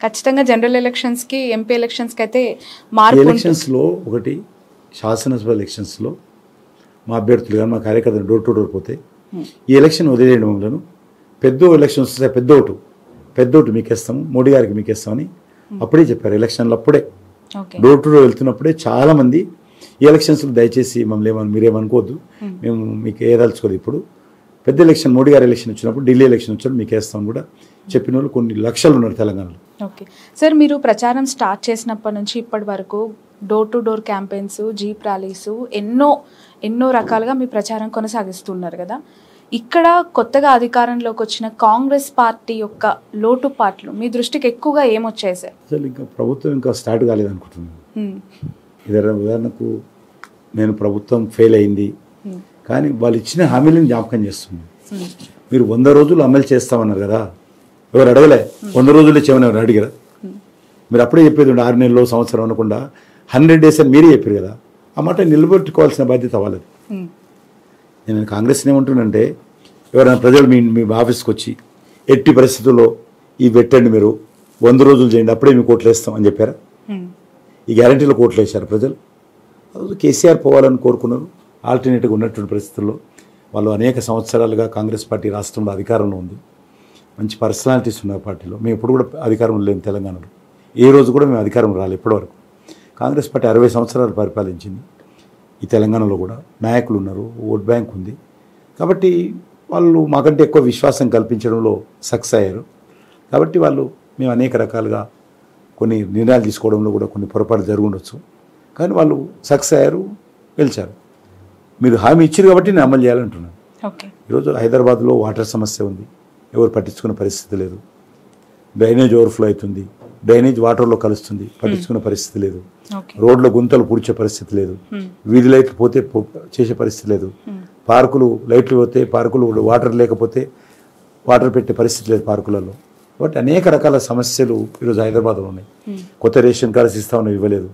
ఖచ్చితంగా జనరల్ ఎలక్షన్స్కి, ఎంపీ ఎలక్షన్స్కి అయితే మార్పు. ఎలక్షన్స్లో ఒకటి, శాసనసభ ఎలక్షన్స్లో మా అభ్యర్థులు కానీ మా కార్యకర్తలు డోర్ టు డోర్ పోతే ఈ ఎలక్షన్ వదిలేయడం వలన పెద్ద ఎలక్షన్స్ వస్తే పెద్ద ఓటు మీకు ఇస్తాము, మోడీ గారికి మీకు ఇస్తామని అప్పుడే చెప్పారు. ఎలక్షన్లు అప్పుడే డోర్ టు డోర్ వెళ్తున్నప్పుడే చాలామంది ఈ ఎలక్షన్స్లో దయచేసి మమ్మల్ని మీరేమనుకోవద్దు, మేము మీకు ఏదలుచుకోలేదు. ఇప్పుడు పెద్ద ఎలక్షన్ మోడీ గారి ఎలక్షన్ వచ్చినప్పుడు, ఢిల్లీ ఎలక్షన్ వచ్చినప్పుడు మీకు వేస్తామని కూడా చెప్పిన వాళ్ళు కొన్ని లక్షలు ఉన్నారు తెలంగాణలో. ఓకే సార్, మీరు ప్రచారం స్టార్ట్ చేసినప్పటి నుంచి ఇప్పటి వరకు door to door campaigns, jeep rallies ఎన్నో రకాలుగా మీ ప్రచారం కొనసాగిస్తున్నారు కదా. ఇక్కడ కొత్తగా అధికారంలోకి వచ్చిన కాంగ్రెస్ పార్టీ యొక్క లోటుపాట్లు మీ దృష్టికి ఎక్కువగా ఏమొచ్చాయి సార్? అసలు ఇంకా ప్రభుత్వం ఇంకా స్టార్ట్ కాలేదనుకుంటున్నాను. ఉదాహరణకు నేను ప్రభుత్వం ఫెయిల్ అయింది, కానీ వాళ్ళు ఇచ్చిన హామీలను జ్ఞాపకం చేస్తున్నాను. మీరు 100 రోజులు అమలు చేస్తామన్నారు కదా, ఎవరు అడగలే. 100 రోజుల్లో చేయమని ఎవరు అడిగారా? మీరు అప్పుడే చెప్పేది 6 నెలలు సంవత్సరం అనకుండా 100 days అని మీరే చెప్పారు కదా. ఆ మాట నిలబెట్టుకోవాల్సిన బాధ్యత అవ్వలేదు. నేను కాంగ్రెస్ని ఏమంటున్నానంటే, ఎవరైనా ప్రజలు మీ ఆఫీస్కి వచ్చి ఎట్టి పరిస్థితుల్లో ఈ పెట్టండి, మీరు 100 రోజులు చేయండి, అప్పుడే మీకు ఓట్లు వేస్తాం అని చెప్పారా? ఈ గ్యారంటీలో ఓట్లు వేశారు ప్రజలు. కేసీఆర్ పోవాలని కోరుకున్నారు. ఆల్టర్నేటివ్గా ఉన్నటువంటి పరిస్థితుల్లో వాళ్ళు అనేక సంవత్సరాలుగా కాంగ్రెస్ పార్టీ రాష్ట్రంలో అధికారంలో ఉంది, మంచి పర్సనాలిటీస్ ఉన్నారు పార్టీలో. మేము ఇప్పుడు కూడా అధికారంలో లేము తెలంగాణలో, ఏ రోజు కూడా మేము అధికారం రాలేదు ఇప్పటివరకు. కాంగ్రెస్ పార్టీ 60 సంవత్సరాలు పరిపాలించింది. ఈ తెలంగాణలో కూడా నాయకులు ఉన్నారు, ఓట్ బ్యాంక్ ఉంది. కాబట్టి వాళ్ళు మాకంటే ఎక్కువ విశ్వాసం కల్పించడంలో సక్సెస్ అయ్యారు. కాబట్టి మేము అనేక రకాలుగా కొన్ని నిర్ణయాలు తీసుకోవడంలో కూడా కొన్ని పొరపాటు జరుగుండొచ్చు, కానీ వాళ్ళు సక్సెస్ అయ్యారు, గెలిచారు. మీరు హామీ ఇచ్చారు కాబట్టి నేను అమలు చేయాలంటున్నాను. ఈరోజు హైదరాబాద్లో వాటర్ సమస్య ఉంది, ఎవరు పట్టించుకునే పరిస్థితి లేదు. డ్రైనేజ్ ఓవర్ఫ్లో అవుతుంది, డ్రైనేజ్ వాటర్లో కలుస్తుంది, పట్టించుకునే పరిస్థితి లేదు. రోడ్ల గుంతలు పూడ్చే పరిస్థితి లేదు, వీధి లైట్లు పోతే చేసే పరిస్థితి లేదు, పార్కులు లైట్లు పోతే పార్కులు వాటర్ లేకపోతే వాటర్ పెట్టే పరిస్థితి లేదు పార్కులలో. కాబట్టి అనేక రకాల సమస్యలు ఈరోజు హైదరాబాద్లో ఉన్నాయి. కొత్త రేషన్ కార్డ్స్ ఇస్తామని ఇవ్వలేదు.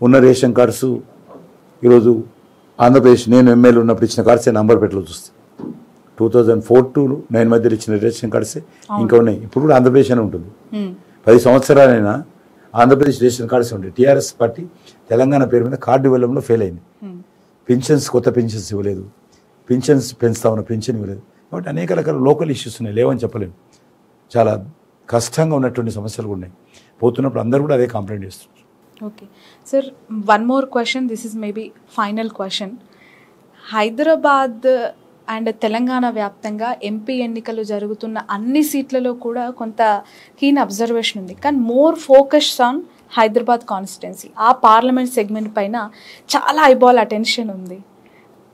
ఉన్న రేషన్ కార్డ్స్ ఈరోజు ఆంధ్రప్రదేశ్, నేను ఎమ్మెల్యే ఉన్నప్పుడు ఇచ్చిన కార్డ్సే నంబర్పేటలో చూస్తే 2004 to 9 మధ్యలో ఇచ్చిన రేషన్ కార్డ్సే ఇంకా ఉన్నాయి. ఇప్పుడు కూడా ఆంధ్రప్రదేశ్ అనే ఉంటుంది. 10 సంవత్సరాలైనా ఆంధ్రప్రదేశ్ రేషన్ కార్డ్స్ ఉంటాయి. టీఆర్ఎస్ పార్టీ తెలంగాణ పేరు మీద కార్డు ఇవ్వడంలో ఫెయిల్ అయింది. పెన్షన్స్, కొత్త పెన్షన్స్ ఇవ్వలేదు, పెన్షన్స్ పెంచుతామన్న పెన్షన్ ఇవ్వలేదు. కాబట్టి అనేక రకాల లోకల్ ఇష్యూస్ ఉన్నాయి, లేవని చెప్పలేము. చాలా కష్టంగా ఉన్నటువంటి సమస్యలు కూడా ఉన్నాయి. పోతున్నప్పుడు అందరూ కూడా అదే కంప్లైంట్ చేస్తున్నారు. Okay sir, one more question, this is maybe final question. Hyderabad and Telangana వ్యాప్తంగా ఎంపీ ఎన్నికలు జరుగుతున్న అన్ని సీట్లలో కూడా కొంత కీన్ అబ్జర్వేషన్ ఉంది, కానీ more focus on Hyderabad constituency. ఆ పార్లమెంట్ సెగ్మెంట్ పైన చాలా ఐబాల్ అటెన్షన్ ఉంది.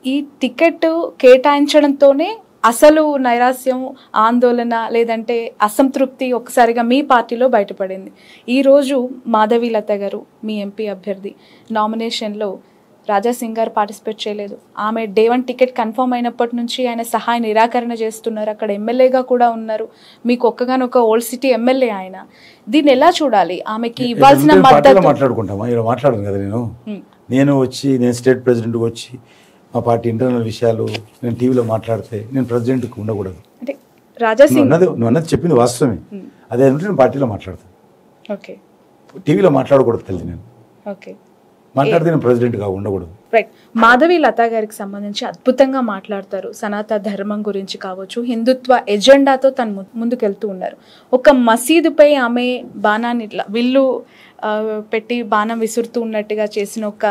ఈ టికెట్ కేటాయించడంతోనే అసలు నైరాస్యం, ఆందోళన లేదంటే అసంతృప్తి ఒక్కసారిగా మీ పార్టీలో బయటపడింది. ఈరోజు మాధవీలత గారు, మీ ఎంపీ అభ్యర్థి, నామినేషన్లో రాజాసింగ్ గారు పార్టిసిపేట్ చేయలేదు. ఆమె డే 1 టికెట్ కన్ఫర్మ్ అయినప్పటి నుంచి ఆయన సహాయ నిరాకరణ చేస్తున్నారు. అక్కడ ఎమ్మెల్యేగా కూడా ఉన్నారు, మీకు ఒక్కగానొక ఓల్డ్ సిటీ ఎమ్మెల్యే ఆయన. దీన్ని ఎలా చూడాలి? ఆమెకి ఇవ్వాల్సిన మద్దతు మాట్లాడుకుంటామా? ఇలా మాట్లాడను కదా నేను వచ్చి, నేను స్టేట్ ప్రెసిడెంట్గా వచ్చి మా పార్టీ ఇంటర్నల్ విషయాలు నేను టీవీలో మాట్లాడితే నేను ప్రెసిడెంట్కి ఉండకూడదు. అంటే రాజాసింగ్ నువ్వు అన్నది చెప్పింది వాస్తవమే. అదే అంటే నేను పార్టీలో మాట్లాడతాను, ఓకే, టీవీలో మాట్లాడకూడదు తల్లి. నేను ఓకే మాట్లాడితే నేను ప్రెసిడెంట్గా ఉండకూడదు. రైట్. మాధవి లతా గారికి సంబంధించి అద్భుతంగా మాట్లాడతారు. సనాతన ధర్మం గురించి కావచ్చు, హిందుత్వ ఎజెండాతో తను ముందుకెళ్తూ ఉన్నారు. ఒక మసీదుపై ఆమె బాణాన్ని ఇట్లా విల్లు పెట్టి బాణం విసురుతూ ఉన్నట్టుగా చేసిన ఒక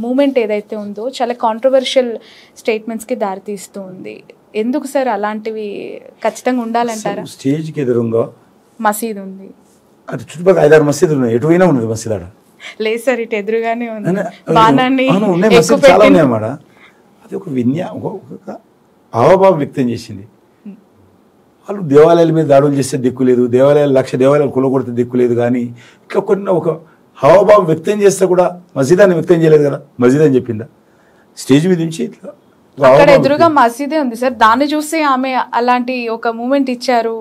మూమెంట్ ఏదైతే ఉందో చాలా కాంట్రవర్షియల్ స్టేట్మెంట్స్కి దారితీస్తూ ఉంది. ఎందుకు సార్ అలాంటివి ఖచ్చితంగా ఉండాలంటారా? స్టేజ్కి ఎదురుగా మసీద్ ఉంది, అది చుట్టుపక్కల 5-6 మసీదులు ఉన్నాయి, ఎటువైనా ఉన్నది మసీద్. ఆడ లేదు సార్, ఇటు ఎదురుగానే ఉంది బాణాన్ని. చాలా ఉన్నాయన్నమాట. అది ఒక ఒక హావభావం వ్యక్తం చేసింది. వాళ్ళు దేవాలయాల మీద దాడులు చేస్తే దిక్కు లేదు, దేవాలయాలు 1,00,000 దేవాలయాలు కూలగొడితే దిక్కు లేదు, కానీ ఇట్లా కొన్ని ఒక హావభావం వ్యక్తం చేస్తే కూడా మసీదాన్ని వ్యక్తం చేయలేదు కదా. మసీద్ అని చెప్పిందా? స్టేజ్ మీద నుంచి ఇట్లా అక్కడ ఎదురుగా మసీదే ఉంది సార్, దాన్ని చూసి ఆమె అలాంటి ఒక మూమెంట్ ఇచ్చారు,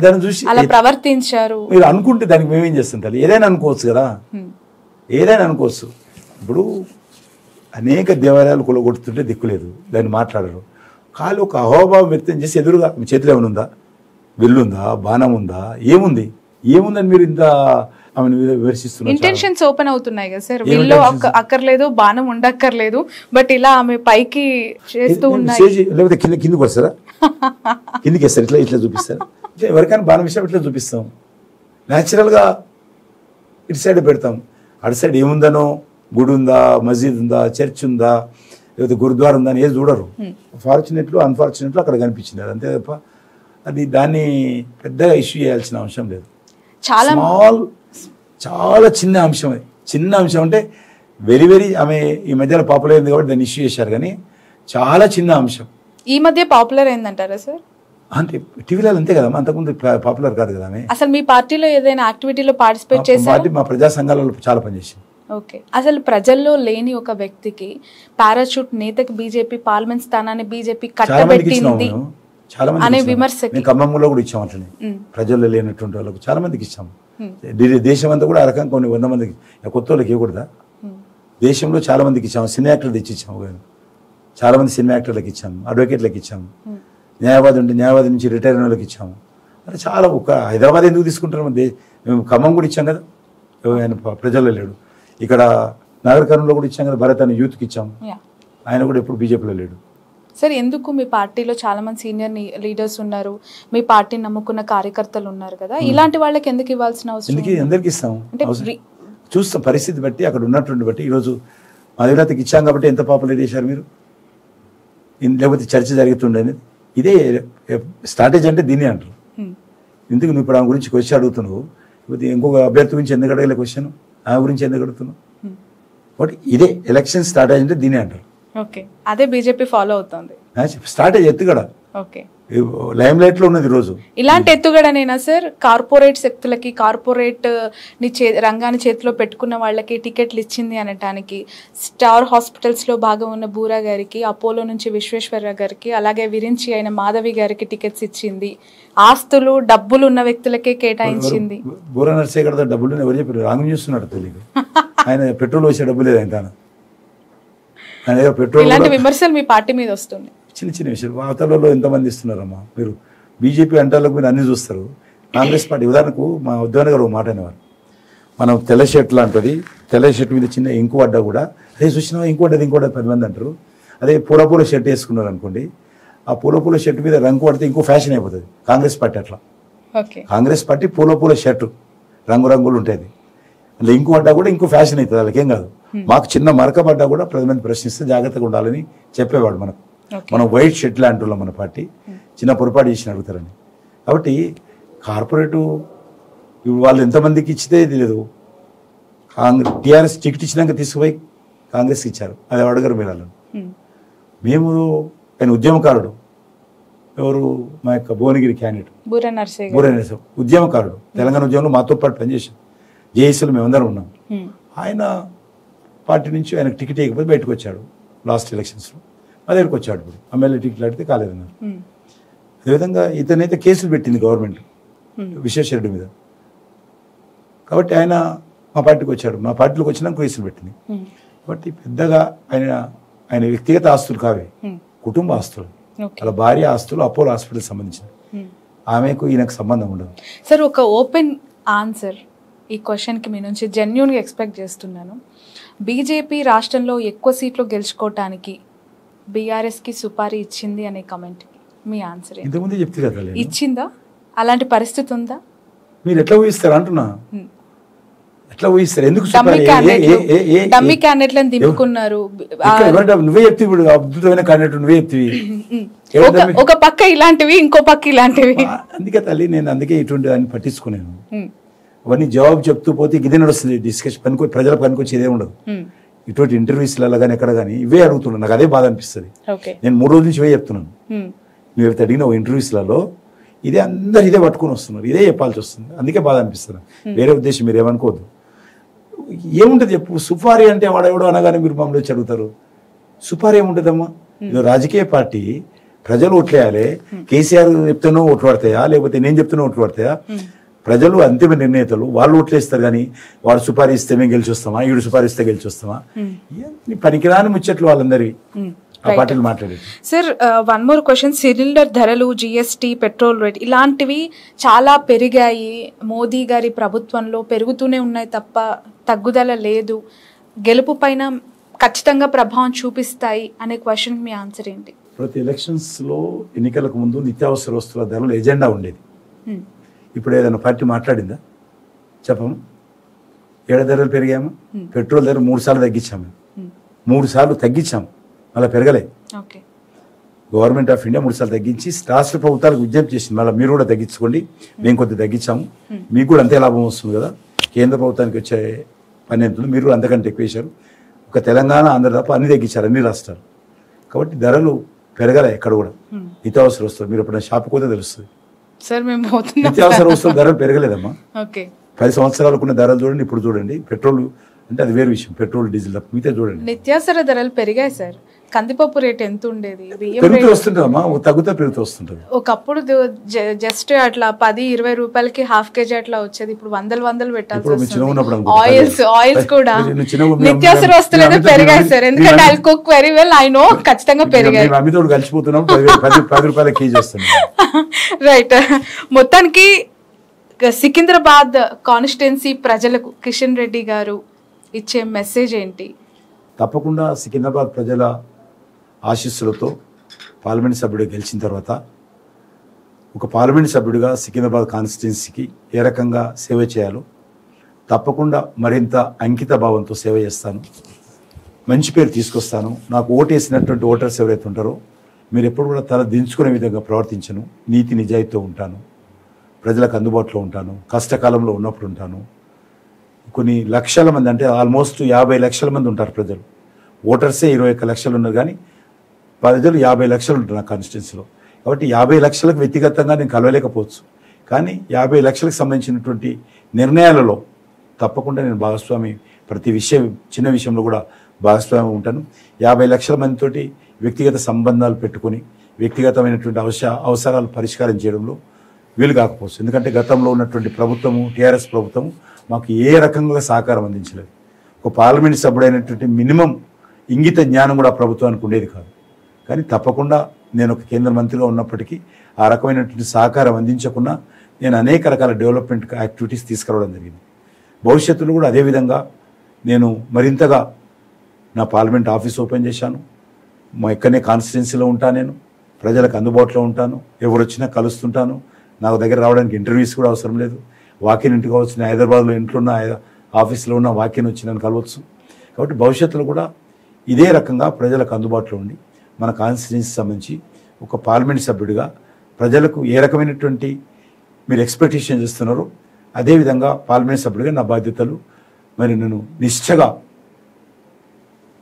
దాన్ని చూసి అలా ప్రవర్తించారు. మీరు అనుకుంటే దానికి మేమేం చేస్తాం తల్లి? ఏదైనా అనుకోవచ్చు కదా, ఏదైనా అనుకోవచ్చు. ఇప్పుడు అనేక దేవాలయాలు కూలగొడుతుంటే దిక్కులేదు, దాన్ని మాట్లాడరు. ఖాళీ ఒక అహోభావం వ్యక్తం చేసి ఎదురుగా మీ చేతిలో ఏమైనా ఉందా? విల్లుందా? బాణం ఉందా? ఏముందని మీరు ఇంత ఆమెను విమర్శిస్తున్నారు. ఇంటెన్షన్స్ ఓపెన్ అవుతున్నాయి కదా సార్, వీళ్ళు అక్కర్లేదు, బాణం ఉండక్కర్లేదు, బట్ ఇలా ఆమె పైకి చేస్తూ ఉన్నాయి. లేకపోతే కిందకి వస్తారా, కిందికి వేస్తారు, ఇట్లా ఇట్లా చూపిస్తారు. ఎవరికైనా బాణం విషయం ఇట్లా చూపిస్తాం. న్యాచురల్గా ఇటు సైడ్ పెడతాం. అటు సైడ్ ఏముందనో, గుడి ఉందా, మస్జిద్ ఉందా, చర్చ్ ఉందా, లేకపోతే గురుద్వారా ఉందా అని ఏది చూడరు. ఫార్చునేట్లు అన్ఫార్చునేట్లు అక్కడ కనిపించింది, అది అంతే తప్ప అది దాన్ని పెద్దగా ఇష్యూ చేయాల్సిన అవసరం లేదు. చాలా చిన్న అంశం, అది చిన్న అంశం అంటే వెరీ వెరీ ఆమె ఈ మధ్యలో పాపులర్ అయింది కాబట్టి దాన్ని ఇష్యూ చేశారు, కానీ చాలా చిన్న అంశం. ఈ మధ్య పాపులర్ అయిందంటారా సార్? అంటే టీవీలో అంతే కదా, అంతకుముందు పాపులర్ కాదు కదా ఆమె. అసలు మీ పార్టీలో ఏదైనా యాక్టివిటీలో పార్టిసిపేట్ చేశారు? మా ప్రజా సంఘాలలో చాలా పనిచేసింది. ఓకే, అసలు ప్రజల్లో లేని ఒక వ్యక్తికి పారాషూట్ నేతకి బీజేపీ పార్లమెంట్ స్థానాన్ని బీజేపీ కట్టబెట్టింది అనే విమర్శకి ఖమ్మంలో కూడా ఇచ్చాం. అట్లనే ప్రజల్లో లేనటువంటి వాళ్ళకు చాలా మందికి ఇచ్చాము. దేశం అంతా కూడా ఆ రకంగా కొన్ని 100 మందికి, కొత్త వాళ్ళకి ఇవ్వకూడదా, దేశంలో చాలా మందికి ఇచ్చాము. సినిమా యాక్టర్లు తెచ్చి ఇచ్చాము, చాలా మంది సినిమా యాక్టర్లకు ఇచ్చాము, అడ్వకేట్లకు ఇచ్చాము, న్యాయవాది ఉంటే న్యాయవాది నుంచి రిటైర్ అయిన వాళ్ళకి ఇచ్చాము. అంటే చాలా ఒక హైదరాబాద్ ఎందుకు తీసుకుంటారు, మేము ఖమ్మం కూడా ఇచ్చాం కదా, ఆయన ప్రజల్లో లేడు. ఇక్కడ నాగర్ కర్నూలులో కూడా ఇచ్చాం కదా, భరత్ అని యూత్కి ఇచ్చాము, ఆయన కూడా ఎప్పుడు బీజేపీలో లేడు. సార్, ఎందుకు మీ పార్టీలో చాలా మంది సీనియర్ లీడర్స్ ఉన్నారు, మీ పార్టీని నమ్ముకున్న కార్యకర్తలు ఉన్నారు కదా, ఇలాంటి వాళ్ళకి ఎందుకు ఇవ్వాల్సిన అవసరం? ఎందుకు అందరికి ఇస్తాం, చూస్తాం పరిస్థితి బట్టి, అక్కడ ఉన్నటువంటి బట్టి. ఈరోజు మధురాతకి ఇచ్చాం కాబట్టి ఎంత పాపులర్ చేశారు మీరు, లేకపోతే చర్చ జరుగుతుండే అనేది. ఇదే స్ట్రాటజీ అంటే దీన్ని అంటారు. ఎందుకు నువ్వు ఇప్పుడు ఆమె గురించి క్వశ్చన్ అడుగుతున్నావు, లేకపోతే ఇంకొక అభ్యర్థి గురించి ఎందుకు అడగలే క్వశ్చన్, ఆమె గురించి ఎందుకు అడుగుతున్నావు? బట్ ఇదే ఎలక్షన్ స్ట్రాటజీ అంటే దీన్ని అంటారు. ఓకే, అదే బీజేపీ ఫాలో అవుతుంది స్ట్రాటజీ, ఎత్తుగడ. ఓకే, లైమ్ లైట్ లో ఉన్నది రోజు. ఇలాంటి ఎత్తుగడనేనా సార్ కార్పొరేట్ శక్తులకి, కార్పొరేట్ రంగాన్ని చేతిలో పెట్టుకున్న వాళ్ళకి టికెట్లు ఇచ్చింది అనటానికి? స్టార్ హాస్పిటల్స్ లో భాగం ఉన్న బూరా గారికి, అపోలో నుంచి విశ్వేశ్వరరావు గారికి, అలాగే విరించి అయిన మాధవి గారికి టికెట్స్ ఇచ్చింది, ఆస్తులు డబ్బులు ఉన్న వ్యక్తులకే కేటాయించింది. బూరా నర్సే కదా డబ్బులు ఎవరు చెప్పారు, రాంగ్ చూస్తున్నాడు తెలియదు. ఆయన పెట్రోల్ వచ్చే డబ్బు లేదు ఆయన, పెట్రోల్. ఇలాంటి విమర్శలు మీ పార్టీ మీద వస్తుంది. చిన్న చిన్న విషయాలు వార్తలలో ఎంతమంది ఇస్తున్నారమ్మా. మీరు బీజేపీ అంటాలకు మీరు అన్ని చూస్తారు. కాంగ్రెస్ పార్టీ ఉదాహరణకు మా ఉద్యాన గారు ఒక మాట అనేవారు, మనం తెల్ల షర్ట్ లాంటిది, తెల్ల షర్ట్ మీద చిన్న ఇంకు పడ్డా కూడా అదే చూసినా ఇంకు పడ్డది, ఇంకోటి 10 మంది అంటారు. అదే పూల షర్ట్ వేసుకున్నారు అనుకోండి, ఆ పూల షర్ట్ మీద రంగు పడితే ఇంకో ఫ్యాషన్ అయిపోతుంది. కాంగ్రెస్ పార్టీ అట్లా, కాంగ్రెస్ పార్టీ పూల షర్టు రంగురంగులు ఉంటుంది, అందులో ఇంకు పడ్డా కూడా ఇంకో ఫ్యాషన్ అవుతుంది, వాళ్ళకేం కాదు. మాకు చిన్న మరక పడ్డా కూడా 10 మంది ప్రశ్నిస్తే జాగ్రత్తగా ఉండాలని చెప్పేవాడు మనకు. మనం వైట్ షర్ట్ లాంటి వాళ్ళం, మన పార్టీ చిన్న పొరపాటు చేసి అడుగుతారని. కాబట్టి కార్పొరేటు వాళ్ళు ఎంతమందికి ఇచ్చితే ఇది లేదు. టీఆర్ఎస్ టికెట్ ఇచ్చినాక తీసుకుపోయి కాంగ్రెస్కి ఇచ్చారు, అది అడగరు మీరు వాళ్ళని. మేము ఆయన ఉద్యమకారుడు, ఎవరు మా యొక్క భువనగిరి క్యాండిడేట్ బూరా నర్సే ఉద్యమకారుడు, తెలంగాణ ఉద్యమంలో మాతో పాటు పనిచేసాం, జేఏసీలో మేమందరం ఉన్నాం. ఆయన పార్టీ నుంచి ఆయనకు టికెట్ ఇవ్వకపోతే బయటకు వచ్చాడు లాస్ట్ ఎలక్షన్స్లో, మా దగ్గరికి వచ్చాడు. ఇప్పుడు ఎమ్మెల్యే టికెట్ అడిగితే కాలేదన్నారు. అదేవిధంగా ఇతనైతే కేసులు పెట్టింది గవర్నమెంట్ విశ్వేశ్వరరెడ్డి మీద, కాబట్టి ఆయన మా పార్టీకి వచ్చాడు. మా పార్టీలోకి వచ్చినాక కేసులు పెట్టింది. కాబట్టి పెద్దగా ఆయన వ్యక్తిగత ఆస్తులు కావే, కుటుంబ ఆస్తులు, అలా భార్య ఆస్తులు అపోలో హాస్పిటల్ సంబంధించిన, ఆమెకు ఈయనకు సంబంధం ఉండదు. సార్, ఒక ఓపెన్ ఆన్సర్ ఈ క్వశ్చన్కి మీ నుంచి జెన్యూన్గా ఎక్స్పెక్ట్ చేస్తున్నాను. బీజేపీ రాష్ట్రంలో ఎక్కువ సీట్లు గెలుచుకోవటానికి బీఆర్ఎస్కి సుపారీ ఇచ్చింది అనే కమెంట్కి మీ ఆన్సర్ ఇంతకుముందే చెప్తే కదా, ఇచ్చిందా? అలాంటి పరిస్థితి ఉందా? మీరు ఎట్లా ఊహిస్తారు అంటున్నా, ఎట్లా ఊహిస్తారు? ఎందుకు డమ్మీ క్యాండిడేట్లను దింపుకున్నారు? నువ్వే చెప్తే ఇప్పుడు అద్భుతమైన క్యాండిడేట్ నువ్వే చెప్తివి, ఒక పక్క ఇలాంటివి, ఇంకో పక్క ఇలాంటివి. అందుకే తల్లి నేను అందుకే ఇటువంటి దాన్ని పట్టించుకున్నాను. అవన్నీ జవాబు చెప్తూ పోతే ఇదే నడుస్తుంది డిస్కషన్, ప్రజల పనికొచ్చి ఇదే ఉండదు. ఇటువంటి ఇంటర్వ్యూస్లలో కానీ ఎక్కడ కానీ ఇవే అడుగుతున్నాను, నాకు అదే బాధ అనిపిస్తుంది. నేను 3 రోజుల నుంచి ఇవే చెప్తున్నాను. నువ్వు అడిగిన ఇంటర్వ్యూస్లలో ఇదే అందరు ఇదే పట్టుకుని వస్తున్నారు, ఇదే చెప్పాల్సి వస్తుంది. అందుకే బాధ అనిపిస్తుంది. వేరే ఉద్దేశం మీరు ఏమనుకోవద్దు. ఏముంటుంది చెప్పు, సుపారీ అంటే వాడెవడో అనగానే మీరు మమ్మల్ని వచ్చి అడుగుతారు. సుపారీ ఏముంటుందమ్మా? ఇది రాజకీయ పార్టీ, ప్రజలు ఓట్లేయాలి. కేసీఆర్ చెప్తేనో ఓట్లు పడతాయా, లేకపోతే నేను చెప్తేనో ఓట్లు పడతాయా? ప్రజలు అంతిమ నిర్ణేతలు, వాళ్ళు ఓట్లేస్తారు. కానీ వాడు సుపారీ ఇస్తే మేము గెలిచి వస్తామా, ఈడు సుపారీ ఇస్తే గెలిచి వస్తామా? పనికిరాని ముచ్చట్లు వాళ్ళందరివి. ఆ పార్టీలు మాట్లాడేది. Sir, one more question. Cylinder ధరలు, జిఎస్టీ, పెట్రోల్ రేట్ ఇలాంటివి చాలా పెరిగాయి. మోదీ గారి ప్రభుత్వంలో పెరుగుతూనే ఉన్నాయి తప్ప తగ్గుదల లేదు. గెలుపు పైన ఖచ్చితంగా ప్రభావం చూపిస్తాయి అనే క్వశ్చన్ మీ ఆన్సర్ ఏంటి? ప్రతి ఎలక్షన్స్లో ఎన్నికలకు ముందు నిత్యావసర వస్తువుల ధరలు ఎజెండా ఉండేది. ఇప్పుడు ఏదైనా పార్టీ మాట్లాడిందా చెప్పము? ఏడ ధరలు పెరిగాము. పెట్రోల్ ధర 3 సార్లు తగ్గించాము. 3 సార్లు తగ్గించాము, మళ్ళీ పెరగలే. గవర్నమెంట్ ఆఫ్ ఇండియా 3 సార్లు తగ్గించి రాష్ట్ర ప్రభుత్వాలకు విజ్ఞప్తి చేసింది, మళ్ళీ మీరు కూడా తగ్గించుకోండి, మేము కొద్దిగా తగ్గించాము, మీకు కూడా అంతే లాభం వస్తుంది కదా. కేంద్ర ప్రభుత్వానికి వచ్చే పని ఎంత, మీరు కూడా అంతకంటే ఎక్కువ వేశారు. ఒక తెలంగాణ, ఆంధ్ర తప్ప అన్ని తగ్గించారు, అన్ని రాష్ట్రాలు. కాబట్టి ధరలు పెరగలే ఎక్కడ కూడా. నిత్యావసర వస్తువులు మీరు ఎప్పుడైనా షాప్కి పోతే తెలుస్తుంది. నిత్యావసర వస్తువులు ధరలు పెరగలేదమ్మా. 10 సంవత్సరాలకున్న ధరలు చూడండి, ఇప్పుడు చూడండి. పెట్రోల్ అంటే అది వేరే విషయం, పెట్రోల్ డీజిల్ తప్ప మిగతా చూడండి. నిత్యావసర ధరలు పెరిగాయి సార్. కందిపప్పు రేట్ ఎంత ఉండేది? పెరుగుతూ వస్తుంటుందమ్మా, తగ్గుతా పెరుగుతూ వస్తుంటుంది. ఒకప్పుడు జస్ట్ అట్లా 10-20 రూపాయలకి హాఫ్ కేజీ అట్లా వచ్చేది. ఇప్పుడు వందలు పెట్టాల్సి వస్తుంది. ఆయిల్స్ కూడా నిత్యావసర వస్తువులు పెరిగాయి సార్. ఎందుకంటే I cook very well, I know ఖచ్చితంగా పెరిగాయి. అమ్మితోడు కలిసిపోతున్నాం, 10 రూపాయల కేజీ వస్తుంది. రైట్. మొత్తానికి సికింద్రాబాద్ కాన్స్టిట్యున్సీ ప్రజలకు కిషన్ రెడ్డి గారు ఇచ్చే మెసేజ్ ఏంటి? తప్పకుండా సికింద్రాబాద్ ప్రజల ఆశీస్సులతో పార్లమెంట్ సభ్యుడు గెలిచిన తర్వాత ఒక పార్లమెంట్ సభ్యుడిగా సికింద్రాబాద్ కాన్స్టిట్యున్సీకి ఏ రకంగా సేవ చేయాలో తప్పకుండా మరింత అంకిత భావంతో సేవ చేస్తాను. మంచి పేరు తీసుకొస్తాను. నాకు ఓటేసినటువంటి ఓటర్స్ ఎవరైతే ఉంటారో మీరు ఎప్పుడు కూడా తల దించుకునే విధంగా ప్రవర్తించను. నీతి నిజాయితీతో ఉంటాను. ప్రజలకు అందుబాటులో ఉంటాను. కష్టకాలంలో ఉన్నప్పుడు ఉంటాను. కొన్ని లక్షల మంది, అంటే ఆల్మోస్ట్ 50 లక్షల మంది ఉంటారు ప్రజలు. ఓటర్సే 21 లక్షలు ఉన్నారు, కానీ ప్రజలు 50 లక్షలు ఉంటారు నా కాన్స్టిట్యున్సీలో. కాబట్టి 50 లక్షలకు వ్యక్తిగతంగా నేను కలవలేకపోవచ్చు, కానీ 50 లక్షలకు సంబంధించినటువంటి నిర్ణయాలలో తప్పకుండా నేను భాగస్వామి. ప్రతి విషయం, చిన్న విషయంలో కూడా భాగస్వామి ఉంటాను. 50 లక్షల మందితోటి వ్యక్తిగత సంబంధాలు పెట్టుకొని వ్యక్తిగతమైనటువంటి అవసరాలు పరిష్కారం చేయడంలో వీలు కాకపోవచ్చు. ఎందుకంటే గతంలో ఉన్నటువంటి ప్రభుత్వము, టీఆర్ఎస్ ప్రభుత్వము మాకు ఏ రకంగా సహకారం అందించలేదు. ఒక పార్లమెంట్ సభ్యుడైనటువంటి మినిమం ఇంగిత జ్ఞానం కూడా ప్రభుత్వానికి ఉండేది కాదు. కానీ తప్పకుండా నేను ఒక కేంద్ర మంత్రిగా ఉన్నప్పటికీ ఆ రకమైనటువంటి సహకారం అందించకుండా నేను అనేక రకాల డెవలప్మెంట్ యాక్టివిటీస్ తీసుకురావడం జరిగింది. భవిష్యత్తులో కూడా అదేవిధంగా నేను మరింతగా నా పార్లమెంట్ ఆఫీస్ ఓపెన్ చేశాను. మా ఇక్కడనే కాన్స్టిట్యున్సీలో ఉంటాను. నేను ప్రజలకు అందుబాటులో ఉంటాను. ఎవరు వచ్చినా కలుస్తుంటాను. నాకు దగ్గర రావడానికి ఇంటర్వ్యూస్ కూడా అవసరం లేదు. వాకిన్ ఇంటికి వచ్చిన, హైదరాబాద్లో ఇంట్లో ఉన్న, ఆఫీస్లో ఉన్న వాకిన్ వచ్చి నన్ను కలవచ్చు. కాబట్టి భవిష్యత్తులో కూడా ఇదే రకంగా ప్రజలకు అందుబాటులో ఉండి మన కాన్స్టిట్యున్సీ సంబంధించి ఒక పార్లమెంట్ సభ్యుడిగా ప్రజలకు ఏ రకమైనటువంటి మీరు ఎక్స్పెక్టేషన్ చేస్తున్నారో అదేవిధంగా పార్లమెంట్ సభ్యుడిగా నా బాధ్యతలు మరి నేను నిష్ఠగా,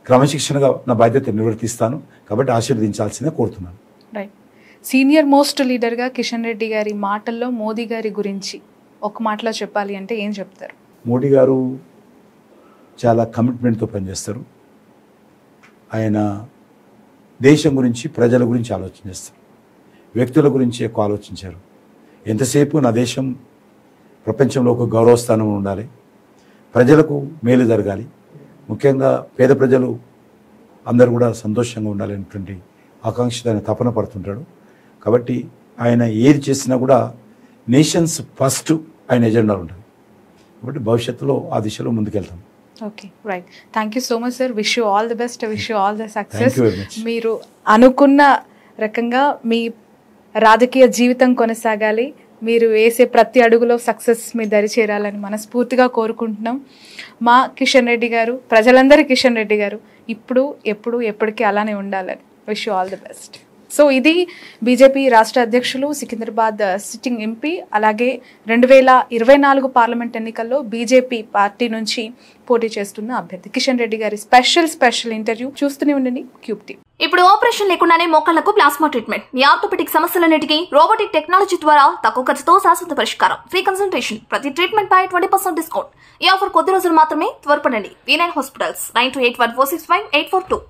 క్రమశిక్షణగా నా బాధ్యత నిర్వర్తిస్తాను. కాబట్టి ఆశీర్వదించాల్సిందే కోరుతున్నాను. రైట్. సీనియర్ మోస్ట్ లీడర్గా కిషన్ రెడ్డి గారి మాటల్లో మోదీ గారి గురించి ఒక మాటలో చెప్పాలి అంటే ఏం చెప్తారు? మోడీ గారు చాలా కమిట్మెంట్తో పనిచేస్తారు. ఆయన దేశం గురించి, ప్రజల గురించి ఆలోచన చేస్తారు. వ్యక్తుల గురించి ఎక్కువ ఆలోచించారు. ఎంతసేపు నా దేశం ప్రపంచంలో ఒక గౌరవ స్థానం ఉండాలి, ప్రజలకు మేలు జరగాలి, ముఖ్యంగా పేద ప్రజలు అందరూ కూడా సంతోషంగా ఉండాలనేటువంటి ఆకాంక్ష ఆయన తపన పడుతుంటాడు. కాబట్టి ఆయన ఏది చేసినా కూడా నేషన్స్ ఫస్ట్ ఆయన ఎజెండా ఉంటుంది. కాబట్టి భవిష్యత్తులో ఆ దిశలో ముందుకెళ్తాం. Okay, right. Thank you so much sir. Wish you all the best, wish you all the success. మీరు అనుకున్న రకంగా మీ రాజకీయ జీవితం కొనసాగాలి. మీరు వేసే ప్రతి అడుగులో సక్సెస్ మీ దరి చేరాలని మనస్ఫూర్తిగా కోరుకుంటున్నాం. మా కిషన్ రెడ్డి గారు, ప్రజలందరి కిషన్ రెడ్డి గారు ఇప్పుడు, ఎప్పుడు, ఎప్పటికీ అలానే ఉండాలని. Wish you all the best. So ఇది బీజేపీ రాష్ట్ర అధ్యక్షులు, సికింద్రాబాద్ సిట్టింగ్ ఎంపీ, అలాగే 2024 పార్లమెంట్ ఎన్నికల్లో బీజేపీ పార్టీ నుంచి పోటీ చేస్తున్న అభ్యర్థి కిషన్ రెడ్డి గారి స్పెషల్ ఇంటర్వ్యూ చూస్తూనే ఉండండి క్యూబ్ టీవీ. ఇప్పుడు ఆపరేషన్ లేకుండానే మోకాళ్లకు ప్లాస్మా ట్రీట్మెంట్, మీ ఆర్థోపెడిక్ సమస్యలన్నిటికీ రోబోటిక్ టెక్నాలజీ ద్వారా తక్కువ ఖర్చుతో శాశ్వత పరిష్కారం, ఫ్రీ కన్సల్టేషన్, ప్రతి ట్రీట్మెంట్ పై 20% డిస్కౌంట్. ఈ ఆఫర్ కొద్ది రోజులు మాత్రమే, త్వరపడండి. V9 hospitals 9281465842.